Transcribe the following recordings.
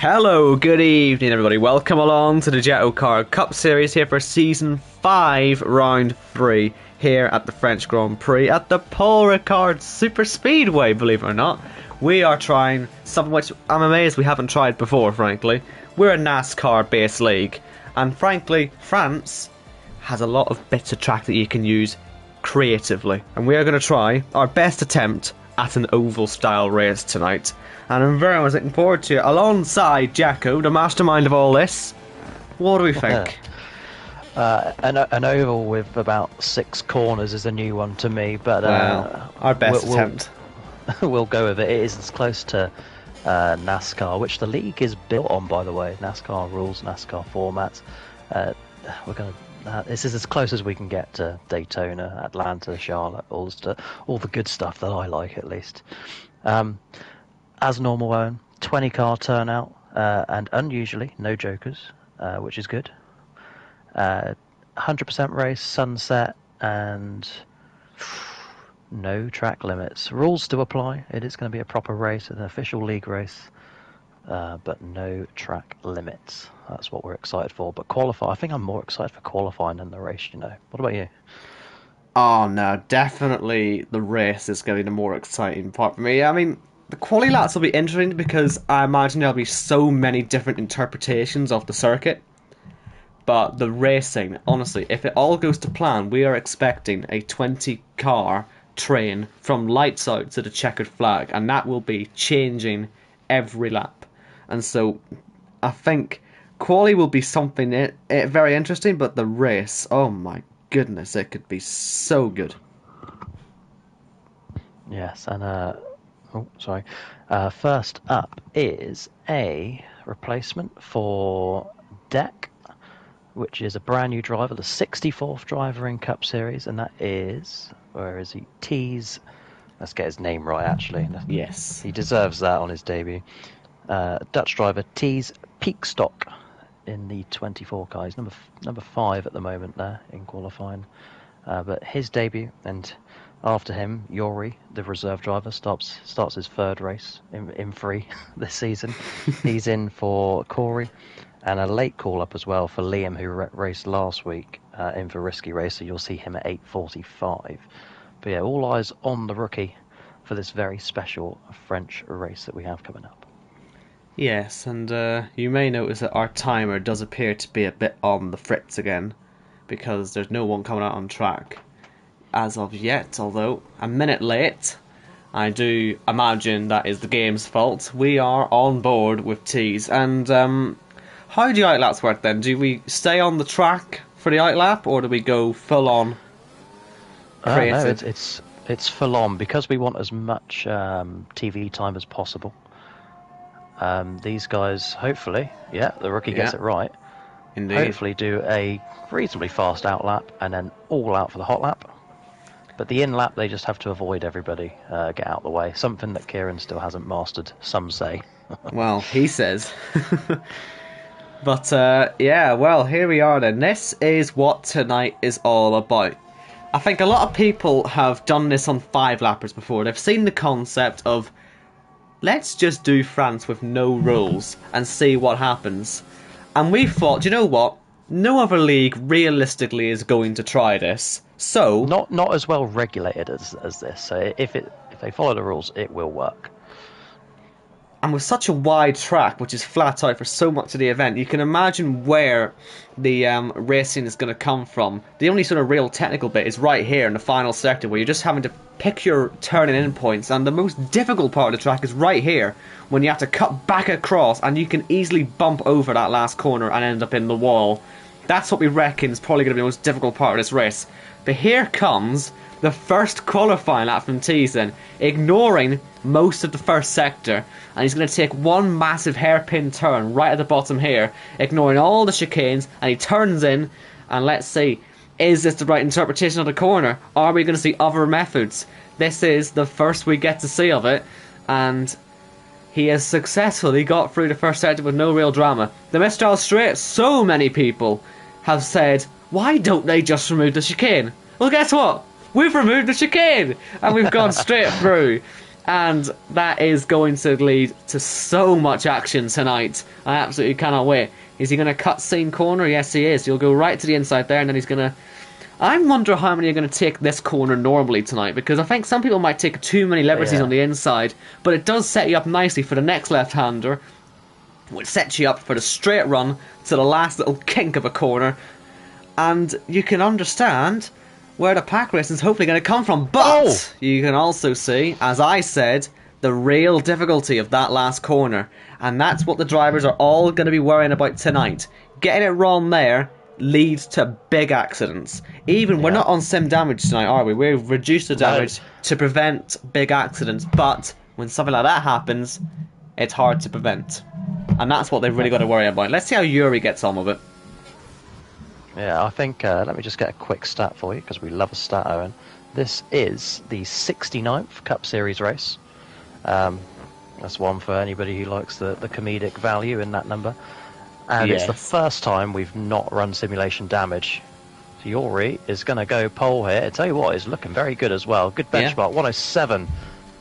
Hello, good evening everybody. Welcome along to the JACKOCAR Cup Series here for Season 5, Round 3, here at the French Grand Prix at the Paul Ricard Super Speedway, believe it or not. We are trying something which I'm amazed we haven't tried before, frankly. We're a NASCAR-based league, and frankly, France has a lot of bits of track that you can use creatively. And we are going to try our best attempt at an oval-style race tonight. And I'm very much looking forward to it. Alongside Jacko, the mastermind of all this, what do we think? An oval with about 6 corners is a new one to me, but well, our best attempt. We'll go with it. It is as close to NASCAR, which the league is built on, by the way. NASCAR rules, NASCAR formats. This is as close as we can get to Daytona, Atlanta, Charlotte, all the good stuff that I like, at least. As normal, Owen, 20 car turnout, and unusually no jokers, which is good. 100% race, sunset, and no track limits. Rules do apply. It is going to be a proper race, an official league race, but no track limits. That's what we're excited for. But I think I'm more excited for qualifying than the race, you know. What about you? Oh no, definitely the race is going to be the more exciting part for me. I mean, the quali laps will be interesting because I imagine there'll be so many different interpretations of the circuit. But the racing, honestly, if it all goes to plan, we are expecting a 20-car train from lights out to the checkered flag, and that will be changing every lap. And so I think quali will be something very interesting, but the race, oh my goodness, it could be so good. Yes, and first up is a replacement for Deck, which is a brand new driver, the 64th driver in Cup Series, and that is, where is he? Tees. Let's get his name right, actually. Yes. He deserves that on his debut. Dutch driver Tees Peekstock in the 24 car. He's number 5 at the moment there in qualifying. But his debut, and after him, Yori, the reserve driver, starts his third race in free this season. He's in for Corey, and a late call-up as well for Liam, who raced last week in for Risky Race, so you'll see him at 8:45. But yeah, all eyes on the rookie for this very special French race that we have coming up. Yes, and you may notice that our timer does appear to be a bit on the fritz again, because there's no one coming out on track as of yet, although a minute late. I do imagine that is the game's fault. We are on board with Tees, and how do outlaps work then? Do we stay on the track for the outlap, or do we go full on creative? No, it's full on, because we want as much TV time as possible. These guys, hopefully, the rookie gets it right. Indeed. Hopefully do a reasonably fast outlap and then all out for the hot lap. But the in lap, they just have to avoid everybody, get out of the way. Something that Kieran still hasn't mastered, some say. Well, he says. But well, here we are then. This is what tonight is all about. I think a lot of people have done this on 5-lappers before. They've seen the concept of, let's just do France with no rules and see what happens. And we thought, do you know what? No other league realistically is going to try this. So not as well regulated as this. So if they follow the rules, it will work. And with such a wide track, which is flat out for so much of the event, you can imagine where the racing is going to come from. The only sort of real technical bit is right here in the final sector, where you're just having to pick your turning in points, and the most difficult part of the track is right here, when you have to cut back across, and you can easily bump over that last corner and end up in the wall. That's what we reckon is probably going to be the most difficult part of this race. But here comes the first qualifying lap from Tees then, ignoring most of the first sector, and he's going to take one massive hairpin turn right at the bottom here, ignoring all the chicanes, and he turns in, and let's see, is this the right interpretation of the corner? Are we going to see other methods? This is the first we get to see of it, and he has successfully got through the first sector with no real drama. The Mistral Straight, so many people have said, why don't they just remove the chicane? Well, guess what? We've removed the chicane, and we've gone straight through. And that is going to lead to so much action tonight. I absolutely cannot wait. Is he going to cut same corner? Yes, he is. He'll go right to the inside there, and then he's going to... I wonder how many are going to take this corner normally tonight, because I think some people might take too many liberties on the inside, but it does set you up nicely for the next left-hander, which sets you up for the straight run to the last little kink of a corner, and you can understand where the pack racing is hopefully going to come from. But you can also see, as I said, the real difficulty of that last corner, and that's what the drivers are all going to be worrying about tonight. Getting it wrong there leads to big accidents. Even we're not on sim damage tonight, are we? We've reduced the damage to prevent big accidents, but when something like that happens, it's hard to prevent, and that's what they've really got to worry about. Let's see how Yuri gets on with it. Yeah, I think, let me just get a quick stat for you, because we love a stat, Owen. This is the 69th Cup Series race. That's one for anybody who likes the comedic value in that number. And it's the first time we've not run simulation damage. So Yuri is going to go pole here. I tell you what, he's looking very good as well. Good benchmark, 107,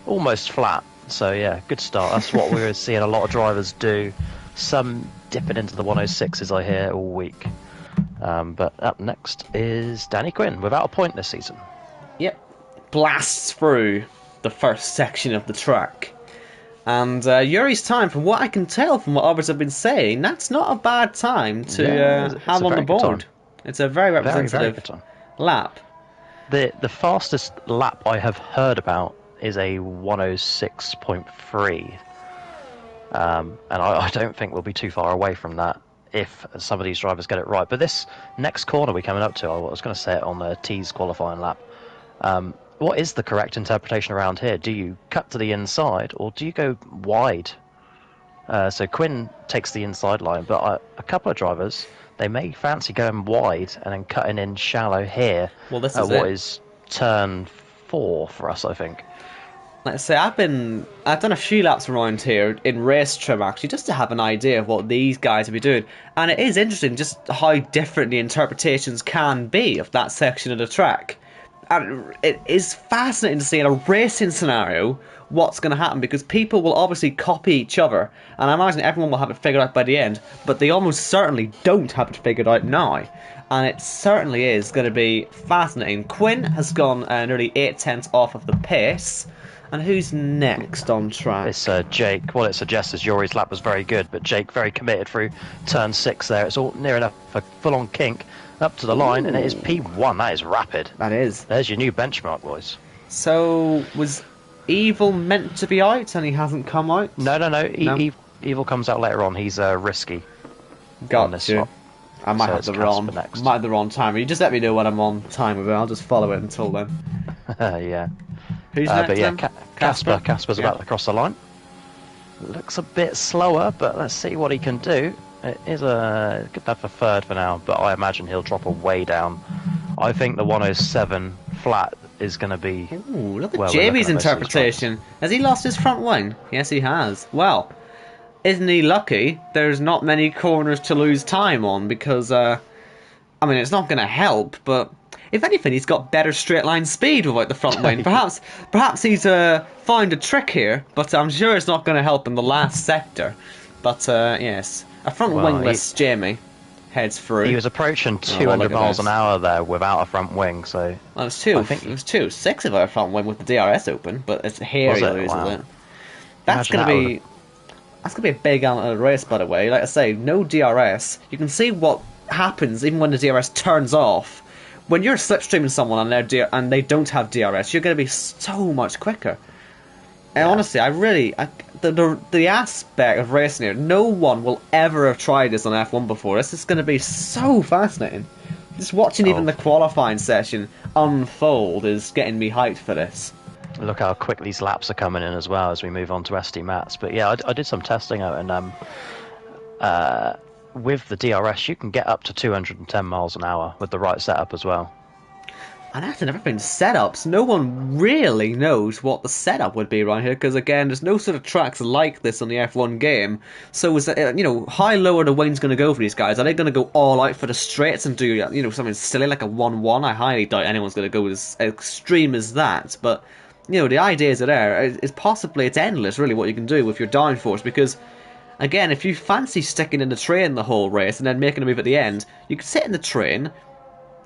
almost flat. So yeah, good start. That's what we're seeing a lot of drivers do. Some dipping into the 106s, I hear, all week. But up next is Danny Quinn, without a point this season. Yep. Blasts through the first section of the track. And Yuri's time, from what I can tell from what others have been saying, that's not a bad time to have on the board. It's a very representative lap. The fastest lap I have heard about is a 106.3. And I don't think we'll be too far away from that if some of these drivers get it right. But this next corner we're coming up to, I was going to say it on the T's qualifying lap. What is the correct interpretation around here? Do you cut to the inside, or do you go wide? So Quinn takes the inside line, but a couple of drivers, they may fancy going wide and then cutting in shallow here. Well, this is what is turn 4 for us, I think. Like I say, I've done a few laps around here in race trim actually, just to have an idea of what these guys will be doing, and it is interesting just how different the interpretations can be of that section of the track. And it is fascinating to see in a racing scenario what's going to happen, because people will obviously copy each other, and I imagine everyone will have it figured out by the end, but they almost certainly don't have it figured out now, and it certainly is going to be fascinating. Quinn has gone nearly 8/10 off of the pace, and who's next on track? It's Jake. What it suggests is Yuri's lap was very good, but Jake very committed through turn 6 there. It's all near enough for full-on kink up to the line, and it is P1. That is rapid. That is. There's your new benchmark, boys. So, was Evil meant to be out and he hasn't come out? No. Evil comes out later on. He's risky. Got this you. I might have the wrong timer. You just let me know when I'm on time with it. I'll just follow it until then. Yeah. Who's next? But yeah, Casper. Casper's about to cross the line. Looks a bit slower, but let's see what he can do. It is a good enough for third for now, but I imagine he'll drop away down. I think the 107 flat is going to be... Ooh, look at Jamie's interpretation. Has he lost his front wing? Yes, he has. Well, isn't he lucky? There's not many corners to lose time on, because, I mean, it's not going to help, but if anything, he's got better straight line speed without the front wing. Perhaps he's found a trick here, but I'm sure it's not going to help in the last sector. But, yes... A front wingless Jamie heads through. He was approaching 200 miles an hour there without a front wing, so... Well, it was 206 without a front wing with the DRS open, but it's here he loses it. That's going to be a big element of the race, by the way. Like I say, no DRS. You can see what happens even when the DRS turns off. When you're slipstreaming someone and they don't have DRS, you're going to be so much quicker. And honestly, the aspect of racing here, no one will ever have tried this on F1 before. This is going to be so fascinating. Just watching even the qualifying session unfold is getting me hyped for this. Look how quick these laps are coming in as well as we move on to SD Mats. But yeah, I did some testing out, and with the DRS, you can get up to 210 miles an hour with the right setup as well. And after everything setups, no one really knows what the setup would be around here, because again, there's no sort of tracks like this on the F1 game. So is how low are the wings going to go for these guys? Are they going to go all out for the straights and do something silly like a 1-1? I highly doubt anyone's going to go as extreme as that. But the ideas are there. It's endless, really, what you can do with your downforce. Because, again, if you fancy sticking in the train the whole race and then making a move at the end, you can sit in the train,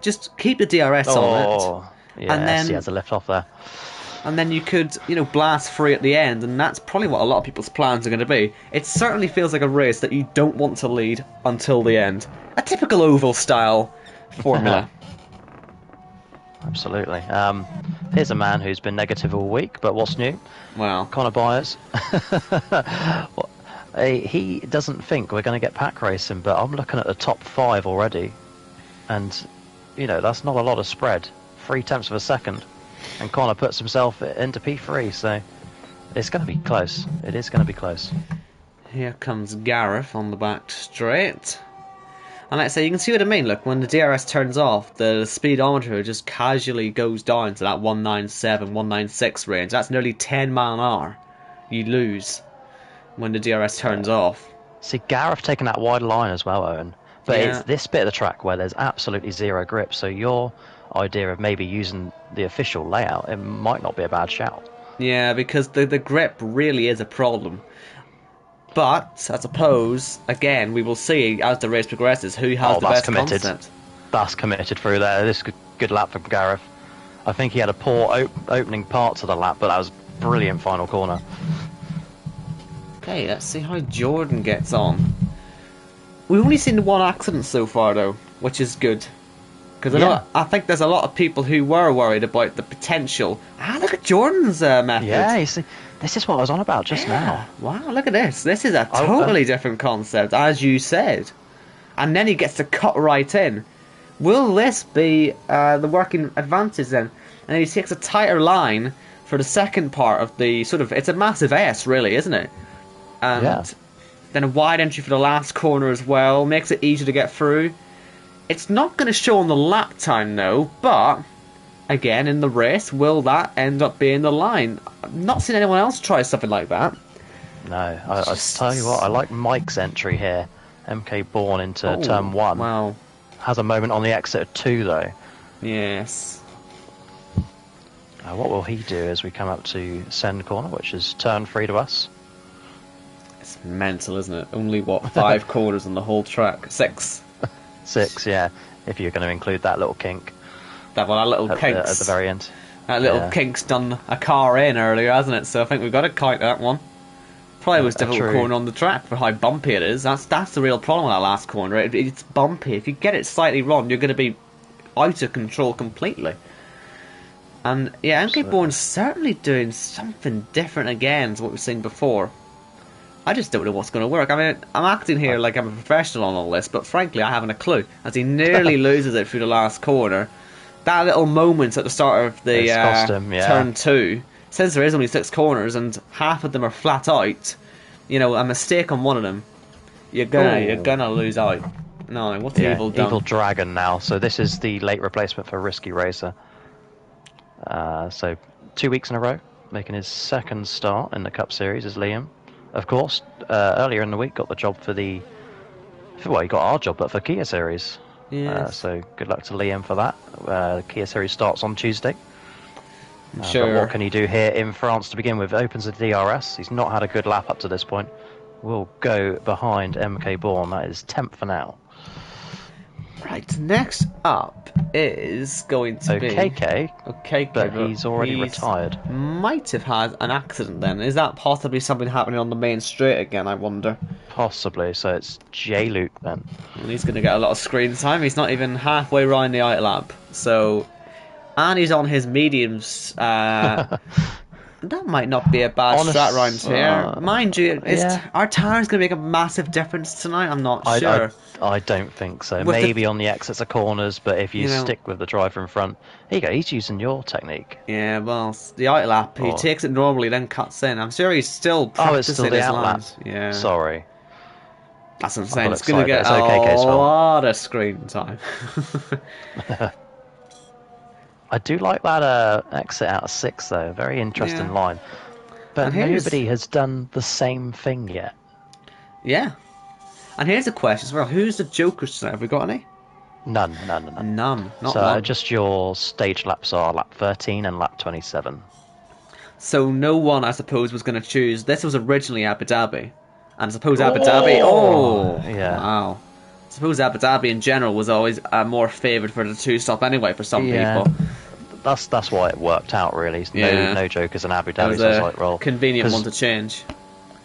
just keep the DRS on it, Oh, and yes, he then has a lift off there. you could, blast free at the end, and that's probably what a lot of people's plans are going to be. It certainly feels like a race that you don't want to lead until the end. A typical oval style formula. Absolutely. Here's a man who's been negative all week, but what's new? Wow. Connor Byers. Well, he doesn't think we're going to get pack racing, but I'm looking at the top 5 already, and that's not a lot of spread. 0.3 of a second, and Connor puts himself into P3, so it's going to be close. It is going to be close. Here comes Gareth on the back straight. And like I say, you can see what I mean. Look, when the DRS turns off, the speedometer just casually goes down to that 197, 196 range. That's nearly 10 mile an hour you lose when the DRS turns off. See, Gareth taking that wide line as well, Owen. But it's this bit of the track where there's absolutely zero grip, so your idea of maybe using the official layout, it might not be a bad shout. Yeah, because the grip really is a problem. But, I suppose, again, we will see as the race progresses who has the best concept. That's committed through there. This is a good lap from Gareth. I think he had a poor opening part to the lap, but that was a brilliant final corner. Okay, let's see how Jordan gets on. We've only seen one accident so far, though, which is good. Because I think there's a lot of people who were worried about the potential. Look at Jordan's method. Yeah, you see, this is what I was on about just now. Wow, look at this. This is a totally different concept, as you said. And then he gets to cut right in. Will this be the working advantage then? And he takes a tighter line for the second part of the it's a massive S, really, isn't it? And then a wide entry for the last corner as well. Makes it easier to get through. It's not going to show on the lap time, though, but, again, in the race, will that end up being the line? I've not seen anyone else try something like that. No, I tell you what, I like Mike's entry here. MK Bourne into turn 1. Wow. Has a moment on the exit of 2, though. Yes. What will he do as we come up to Send Corner, which is turn 3 to us? It's mental, isn't it? Only, 5 corners on the whole track? 6. 6, yeah, if you're going to include that little kink. That little kink. At the very end. That little kink's done a car in earlier, hasn't it? So I think we've got to count that one. Probably was difficult corner on the track for how bumpy it is. That's the real problem with that last corner. It's bumpy. If you get it slightly wrong, you're going to be out of control completely. And yeah, MK Bourne's certainly doing something different again to what we've seen before. I just don't know what's going to work. I mean, I'm acting here like I'm a professional on all this, but frankly, I haven't a clue. As he nearly loses it through the last corner. That little moment at the start of the turn 2, since there is only 6 corners and half of them are flat out, a mistake on one of them, you're gonna lose out. No, what's Evil done? Evil Dragon now. So this is the late replacement for Risky Racer. So 2 weeks in a row, making his second start in the Cup Series is Liam. Of course, earlier in the week got the job he got our job, but for Kia Series. Yes. So good luck to Liam for that. The Kia Series starts on Tuesday. Sure. But what can he do here in France to begin with? Opens the DRS. He's not had a good lap up to this point. Will go behind MK Bourne. That is 10th for now. Right, next up is going to be OKK, but he's already retired. Might have had an accident then. Is that possibly something happening on the main straight again, I wonder? Possibly, so it's J-Luke then. And he's going to get a lot of screen time. He's not even halfway around the out lap. So, and he's on his mediums. That might not be a bad strat round here. Mind you, our tyres going to make a massive difference tonight? I'm not sure. I don't think so. Maybe on the exits of corners, but if you stick with the driver in front... There you go, he's using your technique. Yeah, well, the out lap, he takes it normally, then cuts in. I'm sure he's still practicing it's still the out lap. Yeah. Sorry. That's what I'm saying. It's going to get a lot of screen time. I do like that exit out of 6, though. Very interesting line. But nobody has done the same thing yet. Yeah. And here's a question as well. Who's the jokers tonight? Have we got any? None. None. Not so one. Just your stage laps are lap 13 and lap 27. So no one, I suppose, was going to choose. This was originally Abu Dhabi. And I suppose Abu Dhabi... Oh! Oh, Yeah. wow. I suppose Abu Dhabi in general was always more favoured for the two-stop anyway for some Yeah. people. That's why it worked out, really. No jokers in Abu It Dhabi, was so I was a like, well... convenient 'cause one to change.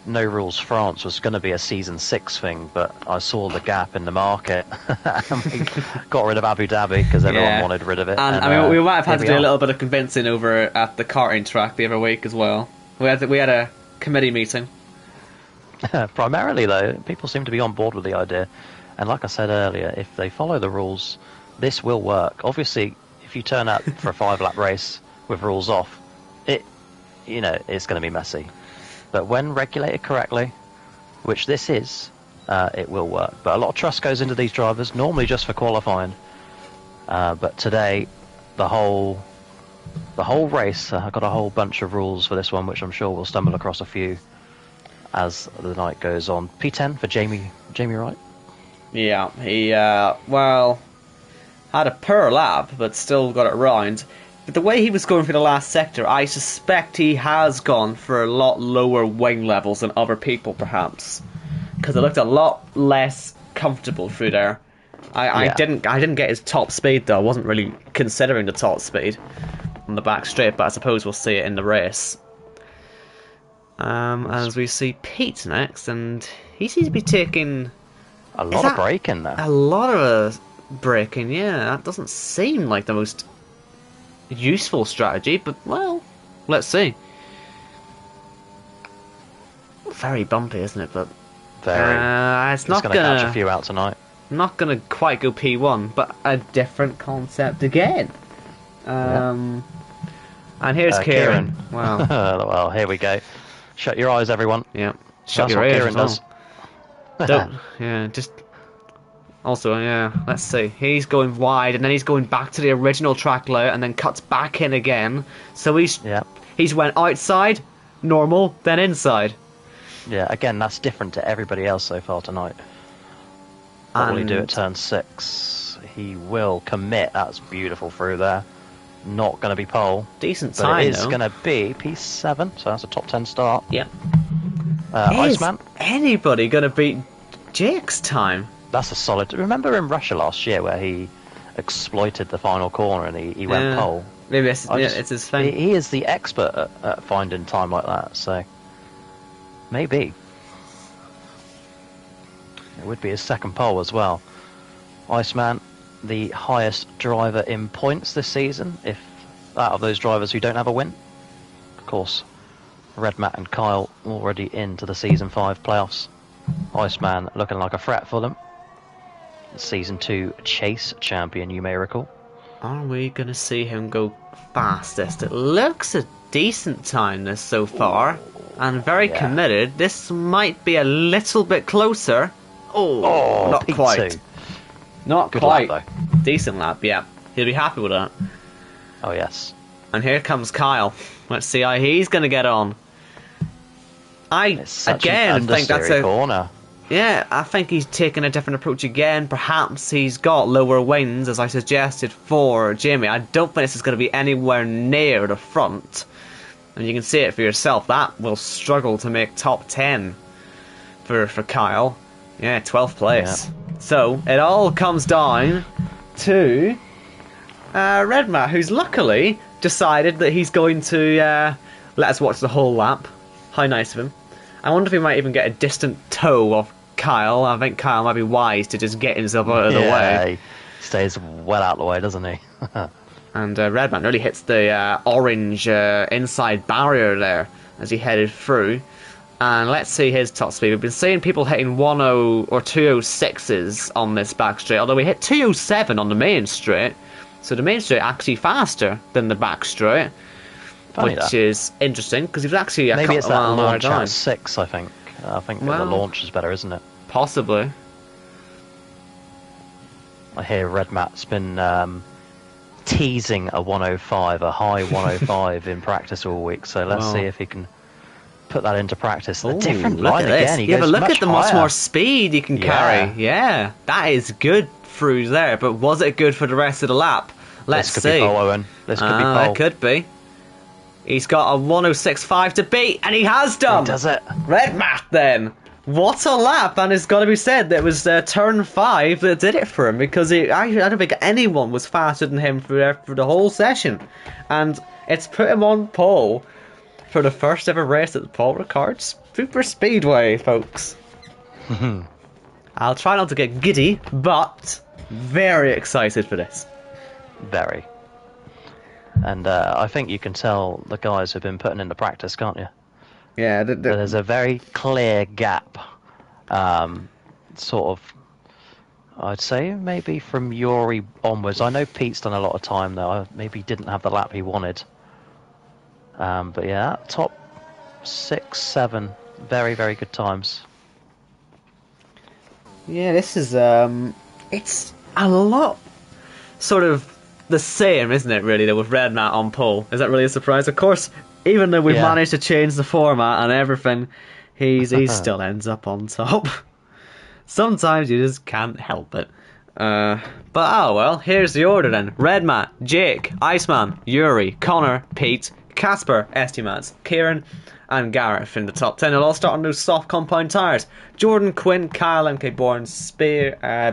No Rules France was going to be a Season 6 thing, but I saw the gap in the market. And we got rid of Abu Dhabi because everyone wanted rid of it. And I mean, we might have had to do a little bit of convincing over at the karting track the other week as well. We had a committee meeting. Primarily, though, people seem to be on board with the idea. And like I said earlier, if they follow the rules, this will work. Obviously, if you turn up for a 5-lap race with rules off, it's going to be messy. But when regulated correctly, which this is, it will work. But a lot of trust goes into these drivers, normally just for qualifying. But today, the whole race, I got a whole bunch of rules for this one, which I'm sure we'll stumble across a few as the night goes on. P10 for Jamie Wright. Yeah, he, had a poor lap, but still got it round. But the way he was going for the last sector, I suspect he has gone for a lot lower wing levels than other people, perhaps. Because it looked a lot less comfortable through there. I didn't get his top speed, though. I wasn't really considering the top speed on the back straight, but I suppose we'll see it in the race. As we see Pete next, and he seems to be taking... A lot of braking there. A lot of braking, yeah. That doesn't seem like the most useful strategy, but, well, let's see. Very bumpy, isn't it? But very. It's not going to catch a few out tonight. Not going to quite go P1, but a different concept again. And here's Kieran. Wow. Well, here we go. Shut your eyes, everyone. Yeah. Shut That's your what ears. Kieran does. Don't. Yeah. Just. Also, yeah. Let's see. He's going wide, and then he's going back to the original track layout, and then cuts back in again. So he's went outside, normal, then inside. Yeah. Again, that's different to everybody else so far tonight. What will he do at turn 6? He will commit. That's beautiful through there. Not going to be pole. Decent but time, it is going to be P7, so that's a top 10 start. Yeah. Iceman. Anybody going to beat Jake's time? That's a solid... Remember in Russia last year where he exploited the final corner and he went pole? Maybe it's his thing. He is the expert at finding time like that, so... Maybe. It would be his second pole as well. Iceman, the highest driver in points this season, if out of those drivers who don't have a win. Of course, Red Matt and Kyle already into the Season 5 playoffs. Iceman looking like a threat for them. Season 2 chase champion, you may recall. Are we going to see him go fastest? It looks a decent time this so far, and very committed. This might be a little bit closer. Oh, not P2. quite. Not Good quite. lap, though. Decent lap, yeah. He'll be happy with that. Oh, yes. And here comes Kyle. Let's see how he's going to get on. I think that's a corner. Yeah, I think he's taken a different approach again. Perhaps he's got lower wings, as I suggested for Jamie. I don't think this is going to be anywhere near the front. And you can see it for yourself. That will struggle to make top 10 for Kyle. Yeah, 12th place. Yeah. So, it all comes down to Red Matt, who's luckily decided that he's going to let us watch the whole lap. How nice of him. I wonder if he might even get a distant tow of Kyle. I think Kyle might be wise to just get himself out of the way. He stays well out of the way, doesn't he? And Redman really hits the orange inside barrier there as he headed through. And let's see his top speed. We've been seeing people hitting 10 or 206s on this back straight, although we hit 207 on the main straight. So the main straight actually faster than the back straight. Funny which is interesting, because he's actually a maybe it's that launch down. at 6, I think. I think the launch is better, isn't it? Possibly. I hear Red Matt's been teasing a 105, a high 105 in practice all week, so let's see if he can put that into practice. A different line again. He goes look much at the higher. much more speed he can carry. Yeah, that is good through there, but was it good for the rest of the lap? Let's see. This could be pole, Owen. This could be pole. It could be. He's got a 106.5 to beat, and he has done! He does it. Red Matt, then! What a lap! And it's got to be said that it was turn 5 that did it for him, because I don't think anyone was faster than him for the whole session. And it's put him on pole for the first ever race at the Paul Ricard Super Speedway, folks. I'll try not to get giddy, but very excited for this. Very. And I think you can tell the guys have been putting in the practice, can't you? Yeah, There's a very clear gap, sort of, I'd say maybe from Yuri onwards. I know Pete's done a lot of time though, maybe he didn't have the lap he wanted. But yeah, top 6, 7, very, very good times. Yeah, this is, it's a lot sort of the same, isn't it, really, though, with Red Matt on pole? Is that really a surprise? Of course, even though we've managed to change the format and everything, he still ends up on top. Sometimes you just can't help it. But oh well, here's the order then. Red Matt, Jake, Iceman, Yuri, Connor, Pete, Casper, Estimats, Kieran, and Gareth in the top 10. They'll all start on those soft compound tyres. Jordan, Quinn, Kyle, MK Bourne,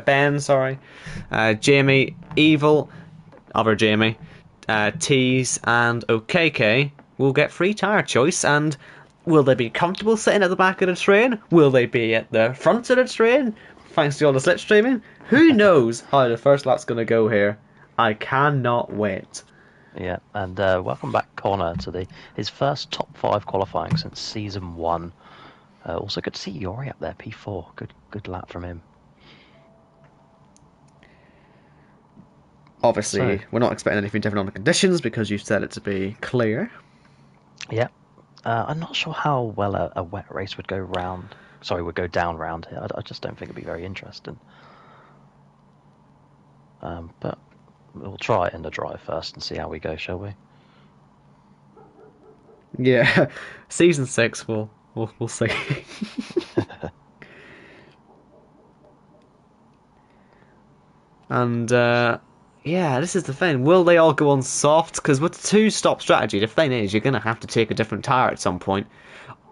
Ben, Jamie, Evil, other Jamie, Tease, and OKK will get free tyre choice. And will they be comfortable sitting at the back of the train? Will they be at the front of the train, thanks to all the slipstreaming? Who knows how the first lap's going to go here? I cannot wait. Yeah, and welcome back, Connor, to his first top 5 qualifying since season 1. Also, good to see Yuri up there, P4. Good lap from him. Obviously, we're not expecting anything different on the conditions because you said it to be clear. Yeah, I'm not sure how well a wet race would go down round here. I just don't think it'd be very interesting. But we'll try it in the dry first and see how we go, shall we? Yeah, season 6, we'll see. And yeah, this is the thing. Will they all go on soft? Because with the 2-stop strategy, the thing is you're going to have to take a different tyre at some point.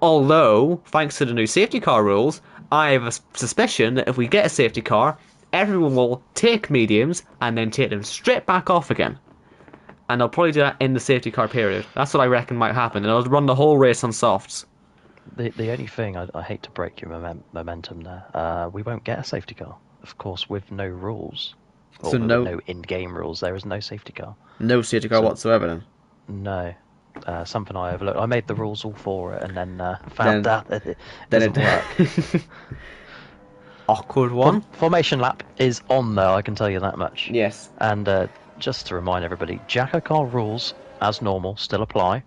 Although, thanks to the new safety car rules, I have a suspicion that if we get a safety car, everyone will take mediums and then take them straight back off again. And they'll probably do that in the safety car period. That's what I reckon might happen. And they'll run the whole race on softs. The only thing, I hate to break your momentum there, we won't get a safety car. Of course, with no rules. Or So no in-game rules, there is no safety car. No safety car whatsoever then? No. Something I overlooked. I made the rules all for it and then found out that it Then doesn't work. Awkward one. Formation lap is on though, I can tell you that much. Yes. And just to remind everybody, JACKOCAR rules, as normal, still apply.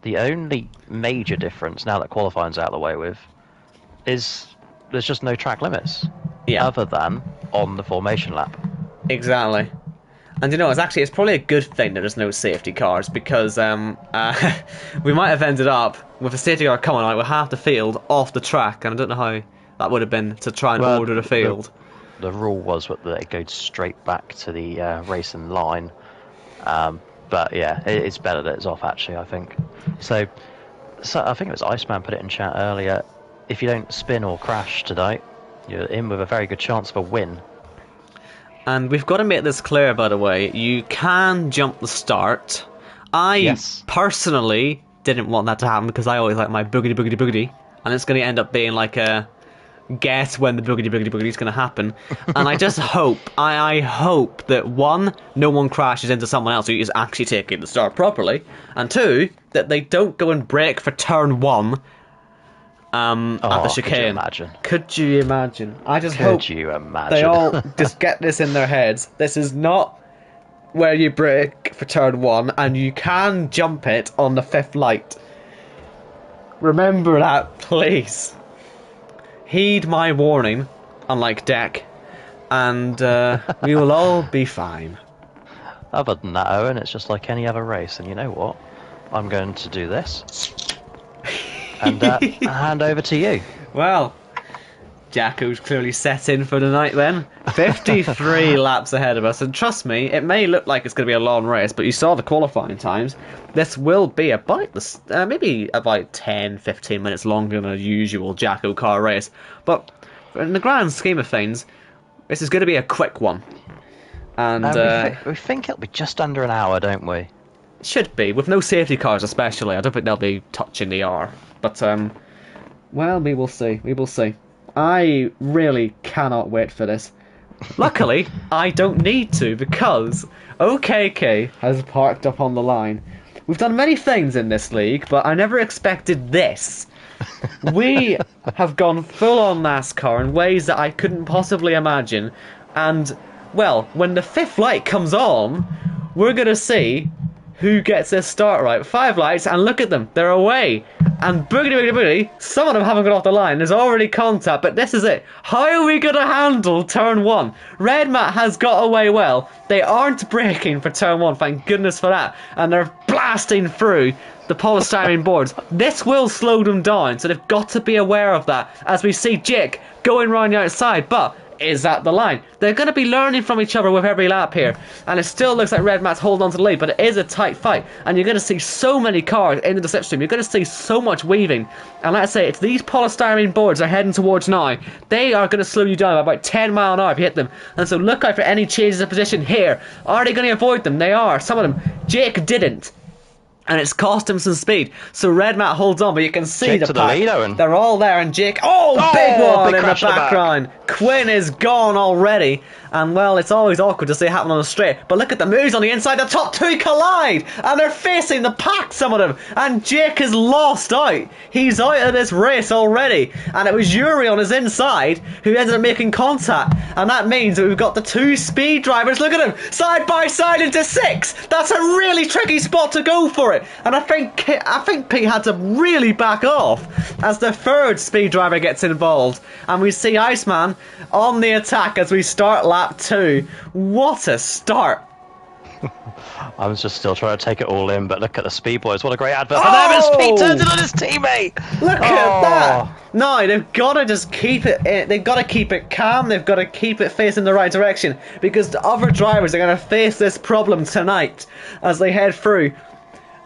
The only major difference, now that qualifying's out of the way with, is there's just no track limits. Yeah. Other than on the formation lap. Exactly. And you know, it's probably a good thing that there's no safety cars, because we might have ended up with a safety car coming out with half the field off the track, and I don't know how that would have been to try and order the field. The rule was that it goes straight back to the racing line. But yeah, it's better that it's off actually, I think. So I think it was Iceman put it in chat earlier. If you don't spin or crash today, you're in with a very good chance of a win. And we've got to make this clear, by the way. You can jump the start. I personally didn't want that to happen because I always like my boogity boogity boogity, and it's going to end up being like a guess when the boogity boogity boogity is going to happen. And I just hope, I hope that 1, no one crashes into someone else who is actually taking the start properly, and 2, that they don't go and brake for turn 1 at the chicane. Could you imagine? Could you imagine? I just hope they all just get this in their heads. This is not where you brake for turn 1, and you can jump it on the 5th light. Remember that, please. Heed my warning, unlike Deck, and we will all be fine. Other than that, Owen, it's just like any other race, and you know what? I'm going to do this. And hand over to you. Well, Jacko's clearly set in for the night then. 53 laps ahead of us, and trust me, it may look like it's going to be a long race, but you saw the qualifying times. This will be about maybe about 10-15 minutes longer than a usual JACKOCAR race, but in the grand scheme of things, this is going to be a quick one. And we think it'll be just under an hour, don't we? Should be, with no safety cars especially. I don't think they'll be touching the hour, but well, we will see. We will see. I really cannot wait for this. Luckily, I don't need to, because OKK has parked up on the line. We've done many things in this league, but I never expected this. We have gone full on NASCAR in ways that I couldn't possibly imagine. And, well, when the 5th light comes on, we're going to see who gets their start right. 5 lights, and look at them, they're away. And boogity boogity boogity, some of them haven't got off the line, there's already contact, but this is it. How are we going to handle turn 1? Red Mat has got away well. They aren't braking for turn 1, thank goodness for that. And they're blasting through the polystyrene boards. This will slow them down, so they've got to be aware of that. As we see Jake going round the outside, but is that the line? They're going to be learning from each other with every lap here, and it still looks like Red Mat's holding on to the lead, but it is a tight fight, and you're going to see so many cars into the slipstream. You're going to see so much weaving, and let's say it's these polystyrene boards are heading towards now. They are going to slow you down by about 10 mile an hour if you hit them, and so look out for any changes of position here. Are they going to avoid them? They are. Some of them. Jake didn't, and it's cost him some speed. So Red Mat holds on, but you can see Jake the to pack. the lead, Owen. They're all there, and Jake, big one big in the crash in the back. background. Quinn is gone already, and well, it's always awkward to see it happen on the straight, but look at the moves on the inside. The top 2 collide, and they're facing the pack, some of them, and Jake is lost out. He's out of this race already, and it was Yuri on his inside who ended up making contact, and that means that we've got the 2 speed drivers. Look at them, side by side into 6. That's a really tricky spot to go for it, and I think Pete had to really back off as the 3rd speed driver gets involved, and we see Iceman on the attack as we start lap 2. What a start! I was just still trying to take it all in, but look at the Speed Boys. What a great advert for them as Pete turns it on his teammate. Look at that! No, they've got to just keep it. They've got to keep it calm. They've got to keep it facing the right direction, because the other drivers are going to face this problem tonight as they head through.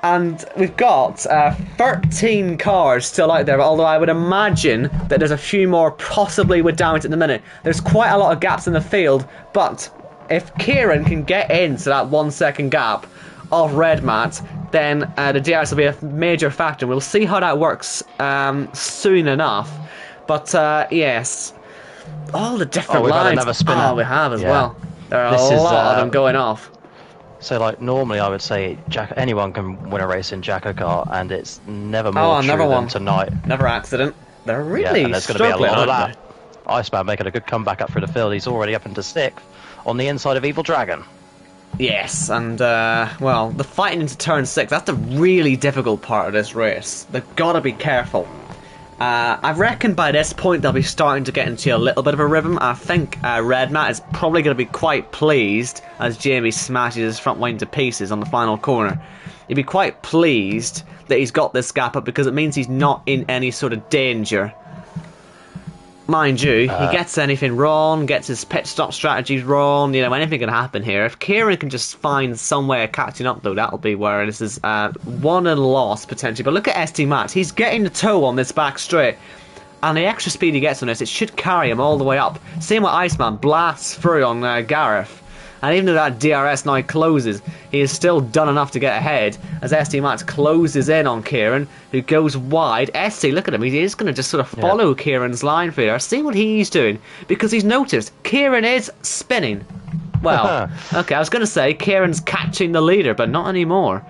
And we've got 13 cars still out there, although I would imagine that there's a few more possibly with damage at the minute. There's quite a lot of gaps in the field, but if Kieran can get into that 1 second gap of Red Mat, then the DRS will be a major factor. We'll see how that works soon enough. But yes, all the different we've lines. had another spinner. Oh, we have as well. There are This a is, lot of them going off. So, like, normally I would say anyone can win a race in JACKOCAR, and it's never more true than tonight. Never accident. They're really and there's going to be a struggling, lot of aren't that. Iceman making a good comeback up through the field. He's already up into 6th on the inside of Evil Dragon. Yes, and well, the fighting into turn 6, that's the really difficult part of this race. They've got to be careful. I reckon by this point they'll be starting to get into a little bit of a rhythm. I think Red Mat is probably going to be quite pleased as Jamie smashes his front wing to pieces on the final corner. He'd be quite pleased that he's got this gap up, because it means he's not in any sort of danger. Mind you, he gets anything wrong, gets his pit stop strategies wrong, you know, anything can happen here. If Kieran can just find some way of catching up, though, that'll be where this is won and lost, potentially. But look at ST Max, he's getting the toe on this back straight, and the extra speed he gets on this, it should carry him all the way up. Same with Iceman, blasts through on Gareth. And even though that DRS now closes, he has still done enough to get ahead as ST Max closes in on Kieran, who goes wide. ST, look at him, he is going to just sort of follow Kieran's line for there. See what he's doing, because he's noticed Kieran is spinning. Well, okay, I was going to say Kieran's catching the leader, but not anymore.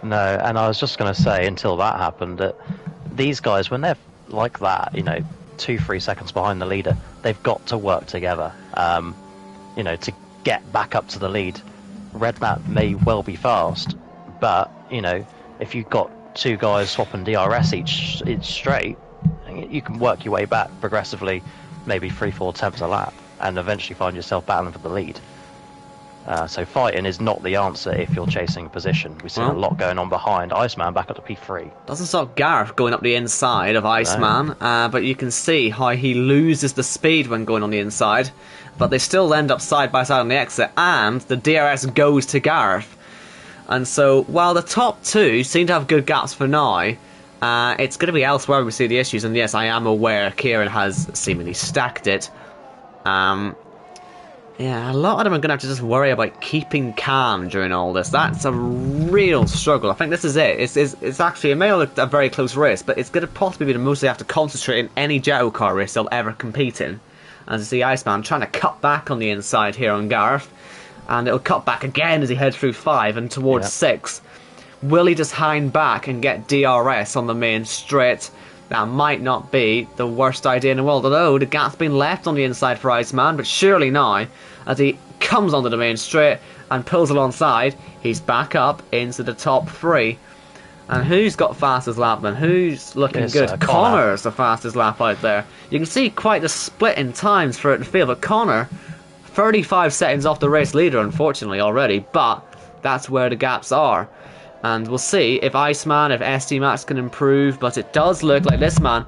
No, and I was just going to say, until that happened, that these guys, when they're like that, you know, 2-3 seconds behind the leader, they've got to work together, you know, to get back up to the lead. Red Mat may well be fast, but you know, if you've got 2 guys swapping DRS each straight, you can work your way back progressively, maybe 3-4 tenths a lap, and eventually find yourself battling for the lead. So fighting is not the answer if you're chasing position. We've seen a lot going on behind. Iceman back up to P3. Doesn't stop Gareth going up the inside of Iceman, but you can see how he loses the speed when going on the inside. But they still end up side by side on the exit, and the DRS goes to Gareth. And so, while the top two seem to have good gaps for now, it's going to be elsewhere we see the issues. And yes, I am aware Kieran has seemingly stacked it. Yeah, a lot of them are going to have to just worry about keeping calm during all this. That's a real struggle. I think this is it. It's actually, it may look a very close race, but it's going to possibly be the most they have to concentrate in any JACKOCAR race they'll ever compete in. As you see Iceman trying to cut back on the inside here on Gareth, and it'll cut back again as he heads through 5 and towards 6. Will he just hang back and get DRS on the main straight? That might not be the worst idea in the world, although the gap's been left on the inside for Iceman, but surely now, as he comes onto the main straight and pulls alongside, he's back up into the top 3. And who's got fastest lap then? Who's looking good? Connor's the fastest lap out there. You can see quite the split in times throughout the field, but Connor, 35 seconds off the race leader, unfortunately, already, but that's where the gaps are. And we'll see if Iceman, if SD Max can improve, but it does look like this man,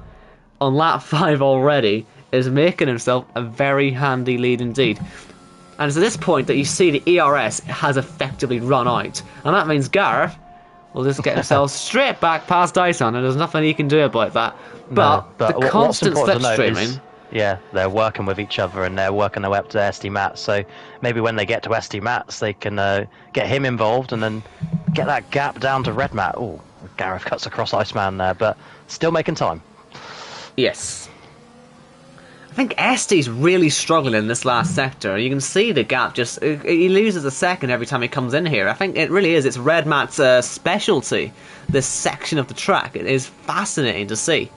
on lap 5 already, is making himself a very handy lead indeed. And it's at this point that you see the ERS has effectively run out. And that means Gareth will just get himself straight back past Dyson, and there's nothing he can do about that. But the constant slipstreaming... Yeah, they're working with each other and they're working their way up to SD Mats. So maybe when they get to SD Mats, they can get him involved and then get that gap down to Red Mat. Oh, Gareth cuts across Iceman there, but still making time. Yes. I think SD's really struggling in this last sector. You can see the gap just... He loses a second every time he comes in here. I think it really is. It's Red Mat's specialty, this section of the track. It is fascinating to see.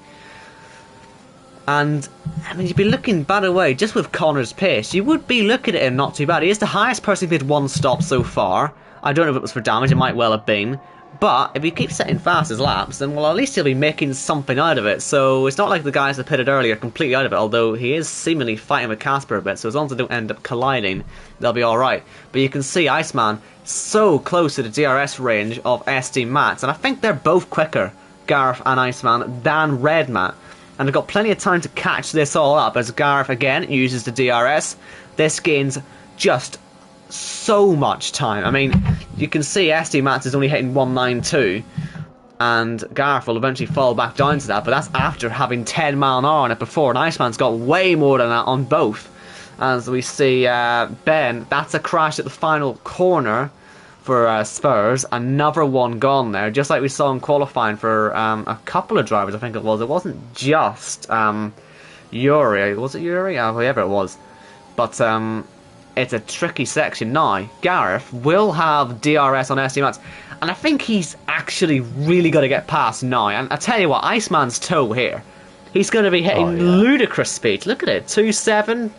And, I mean, you'd be looking, by the way, just with Connor's pace, you would be looking at him not too bad. He is the highest person who's made 1 stop so far. I don't know if it was for damage, it might well have been. But if he keeps setting fastest laps, then, well, at least he'll be making something out of it. So it's not like the guys that pitted earlier are completely out of it, although he is seemingly fighting with Casper a bit, so as long as they don't end up colliding, they'll be alright. But you can see Iceman so close to the DRS range of SD Mats, and I think they're both quicker, Gareth and Iceman, than Red Mat. And they've got plenty of time to catch this all up as Gareth again uses the DRS. This gains just so much time. I mean, you can see SD Mats is only hitting 192, and Gareth will eventually fall back down to that, but that's after having 10 mile an hour on it before, and Iceman's got way more than that on both. As we see Ben, that's a crash at the final corner for Spurs, another one gone there, just like we saw in qualifying for a couple of drivers, I think it was. It wasn't just Yuri, was it Yuri? Whoever it was. But it's a tricky section now. Gareth will have DRS on SD Max, and I think he's actually really got to get past now. And I tell you what, Iceman's toe here, he's going to be hitting ludicrous speeds. Look at it, 2.7.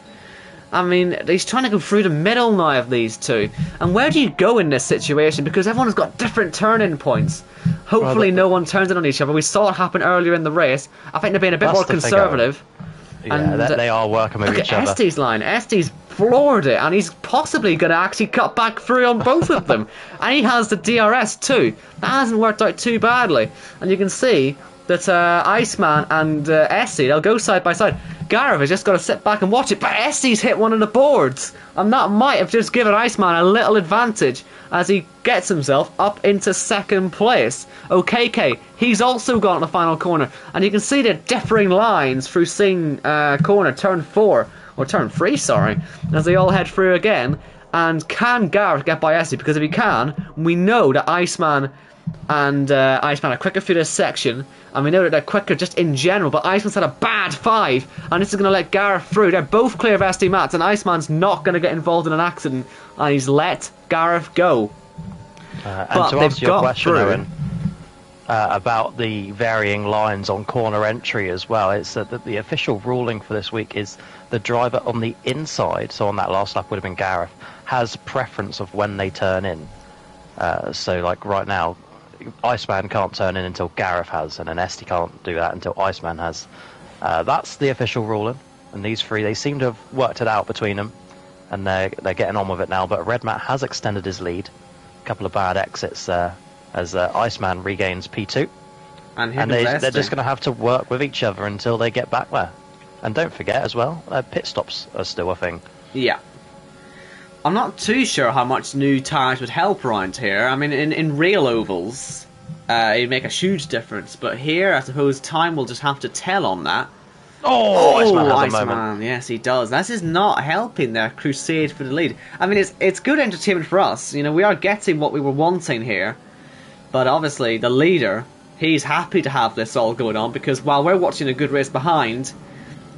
I mean, he's trying to go through the middle now of these two. And where do you go in this situation? Because everyone's got different turn-in points. Hopefully no one turns in on each other. We saw it happen earlier in the race. I think they're being a bit more conservative. Yeah, and they are working with each other. Look at SD's line. SD's floored it, and he's possibly going to actually cut back through on both of them. And he has the DRS too. That hasn't worked out too badly. And you can see that Iceman and Essie, they'll go side by side. Gareth has just got to sit back and watch it, but Essie's hit one of the boards, and that might have just given Iceman a little advantage as he gets himself up into second place. OKK, he's also gone at the final corner, and you can see the differing lines through seeing corner, turn 4, or turn 3, sorry, as they all head through again. And can Gareth get by Essie? Because if he can, we know that Iceman and Iceman are quicker through this section, and we know that they're quicker just in general, but Iceman's had a bad 5, and this is going to let Gareth through. They're both clear of SD Mats, and Iceman's not going to get involved in an accident, and he's let Gareth go. And to answer your question, Owen, about the varying lines on corner entry as well, it's that the official ruling for this week is the driver on the inside, so on that last lap would have been Gareth, has preference of when they turn in. So like right now, Iceman can't turn in until Gareth has, and then Esty can't do that until Iceman has. That's the official ruling, and these three, they seem to have worked it out between them. and they're getting on with it now. But Red Matt has extended his lead. A couple of bad exits there as Iceman regains P2. And they're just going to have to work with each other until they get back there. And don't forget as well, pit stops are still a thing. Yeah. I'm not too sure how much new tyres would help around here. I mean, in real ovals, it'd make a huge difference. But here, I suppose time will just have to tell on that. Oh, Iceman has a Iceman. moment. Yes, he does. This is not helping their crusade for the lead. I mean, it's good entertainment for us. You know, we are getting what we were wanting here. But obviously, the leader, he's happy to have this all going on, because while we're watching a good race behind,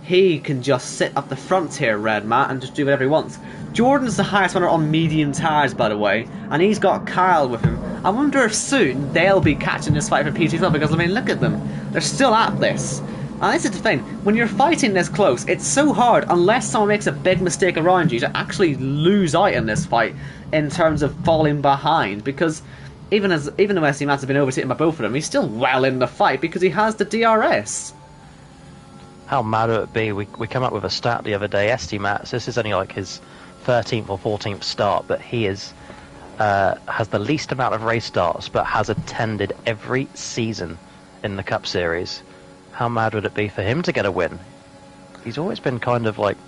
he can just sit up the front here, Red Matt, and just do whatever he wants. Jordan's the highest runner on medium tyres, by the way, and he's got Kyle with him. I wonder if soon they'll be catching this fight for P2 as well, because, I mean, look at them. They're still at this. And this is the thing, when you're fighting this close, it's so hard, unless someone makes a big mistake around you, to actually lose out in this fight in terms of falling behind, because even though SD Matt has been overtaken by both of them, he's still well in the fight because he has the DRS. How mad would it be? We came up with a stat the other day, SD Mats, this is only like his 13th or 14th start, but he has the least amount of race starts, but has attended every season in the Cup Series. How mad would it be for him to get a win? He's always been kind of like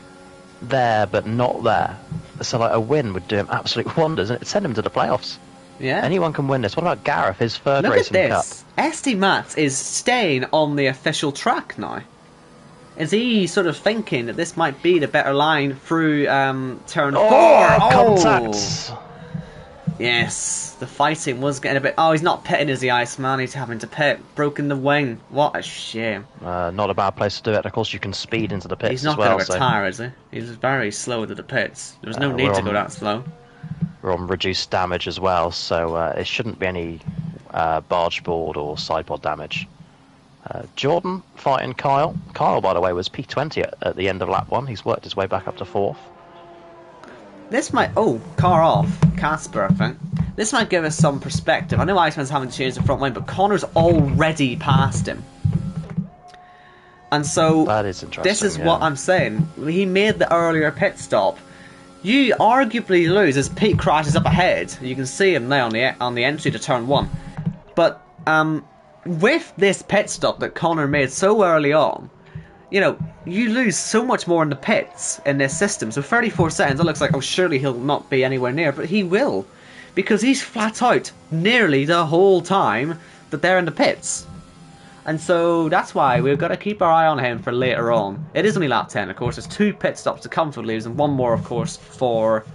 there, but not there. So like a win would do him absolute wonders, and it'd send him to the playoffs. Yeah. Anyone can win this. What about Gareth, his third Look race at in the Cup? this. SD Matt is staying on the official track now. Is he sort of thinking that this might be the better line through turn 4? Contact! Yes, the fighting was getting a bit... Oh, he's not pitting as the Iceman, he's having to pit. Broken the wing. What a shame. Not a bad place to do it. Of course, you can speed into the pits He's not as well. going to retire, is he? He's very slow to the pits. There was no need to go that slow. We're on reduced damage as well, so it shouldn't be any barge board or sidepod damage. Jordan fighting Kyle. Kyle, by the way, was P20 at the end of lap 1. He's worked his way back up to 4th. This might... Oh, car off. Casper, I think. This might give us some perspective. I know Iceman's having to change the front line, but Connor's already past him. And so... That is interesting, this is what I'm saying. He made the earlier pit stop. You arguably lose as Pete crashes up ahead. You can see him now on the entry to turn 1. But, with this pit stop that Connor made so early on, you know, you lose so much more in the pits in this system. So 34 seconds, it looks like, oh, surely he'll not be anywhere near, but he will. Because he's flat out nearly the whole time that they're in the pits. And so that's why we've got to keep our eye on him for later on. It is only lap 10, of course. There's 2 pit stops to come for leaves, and one more, of course, for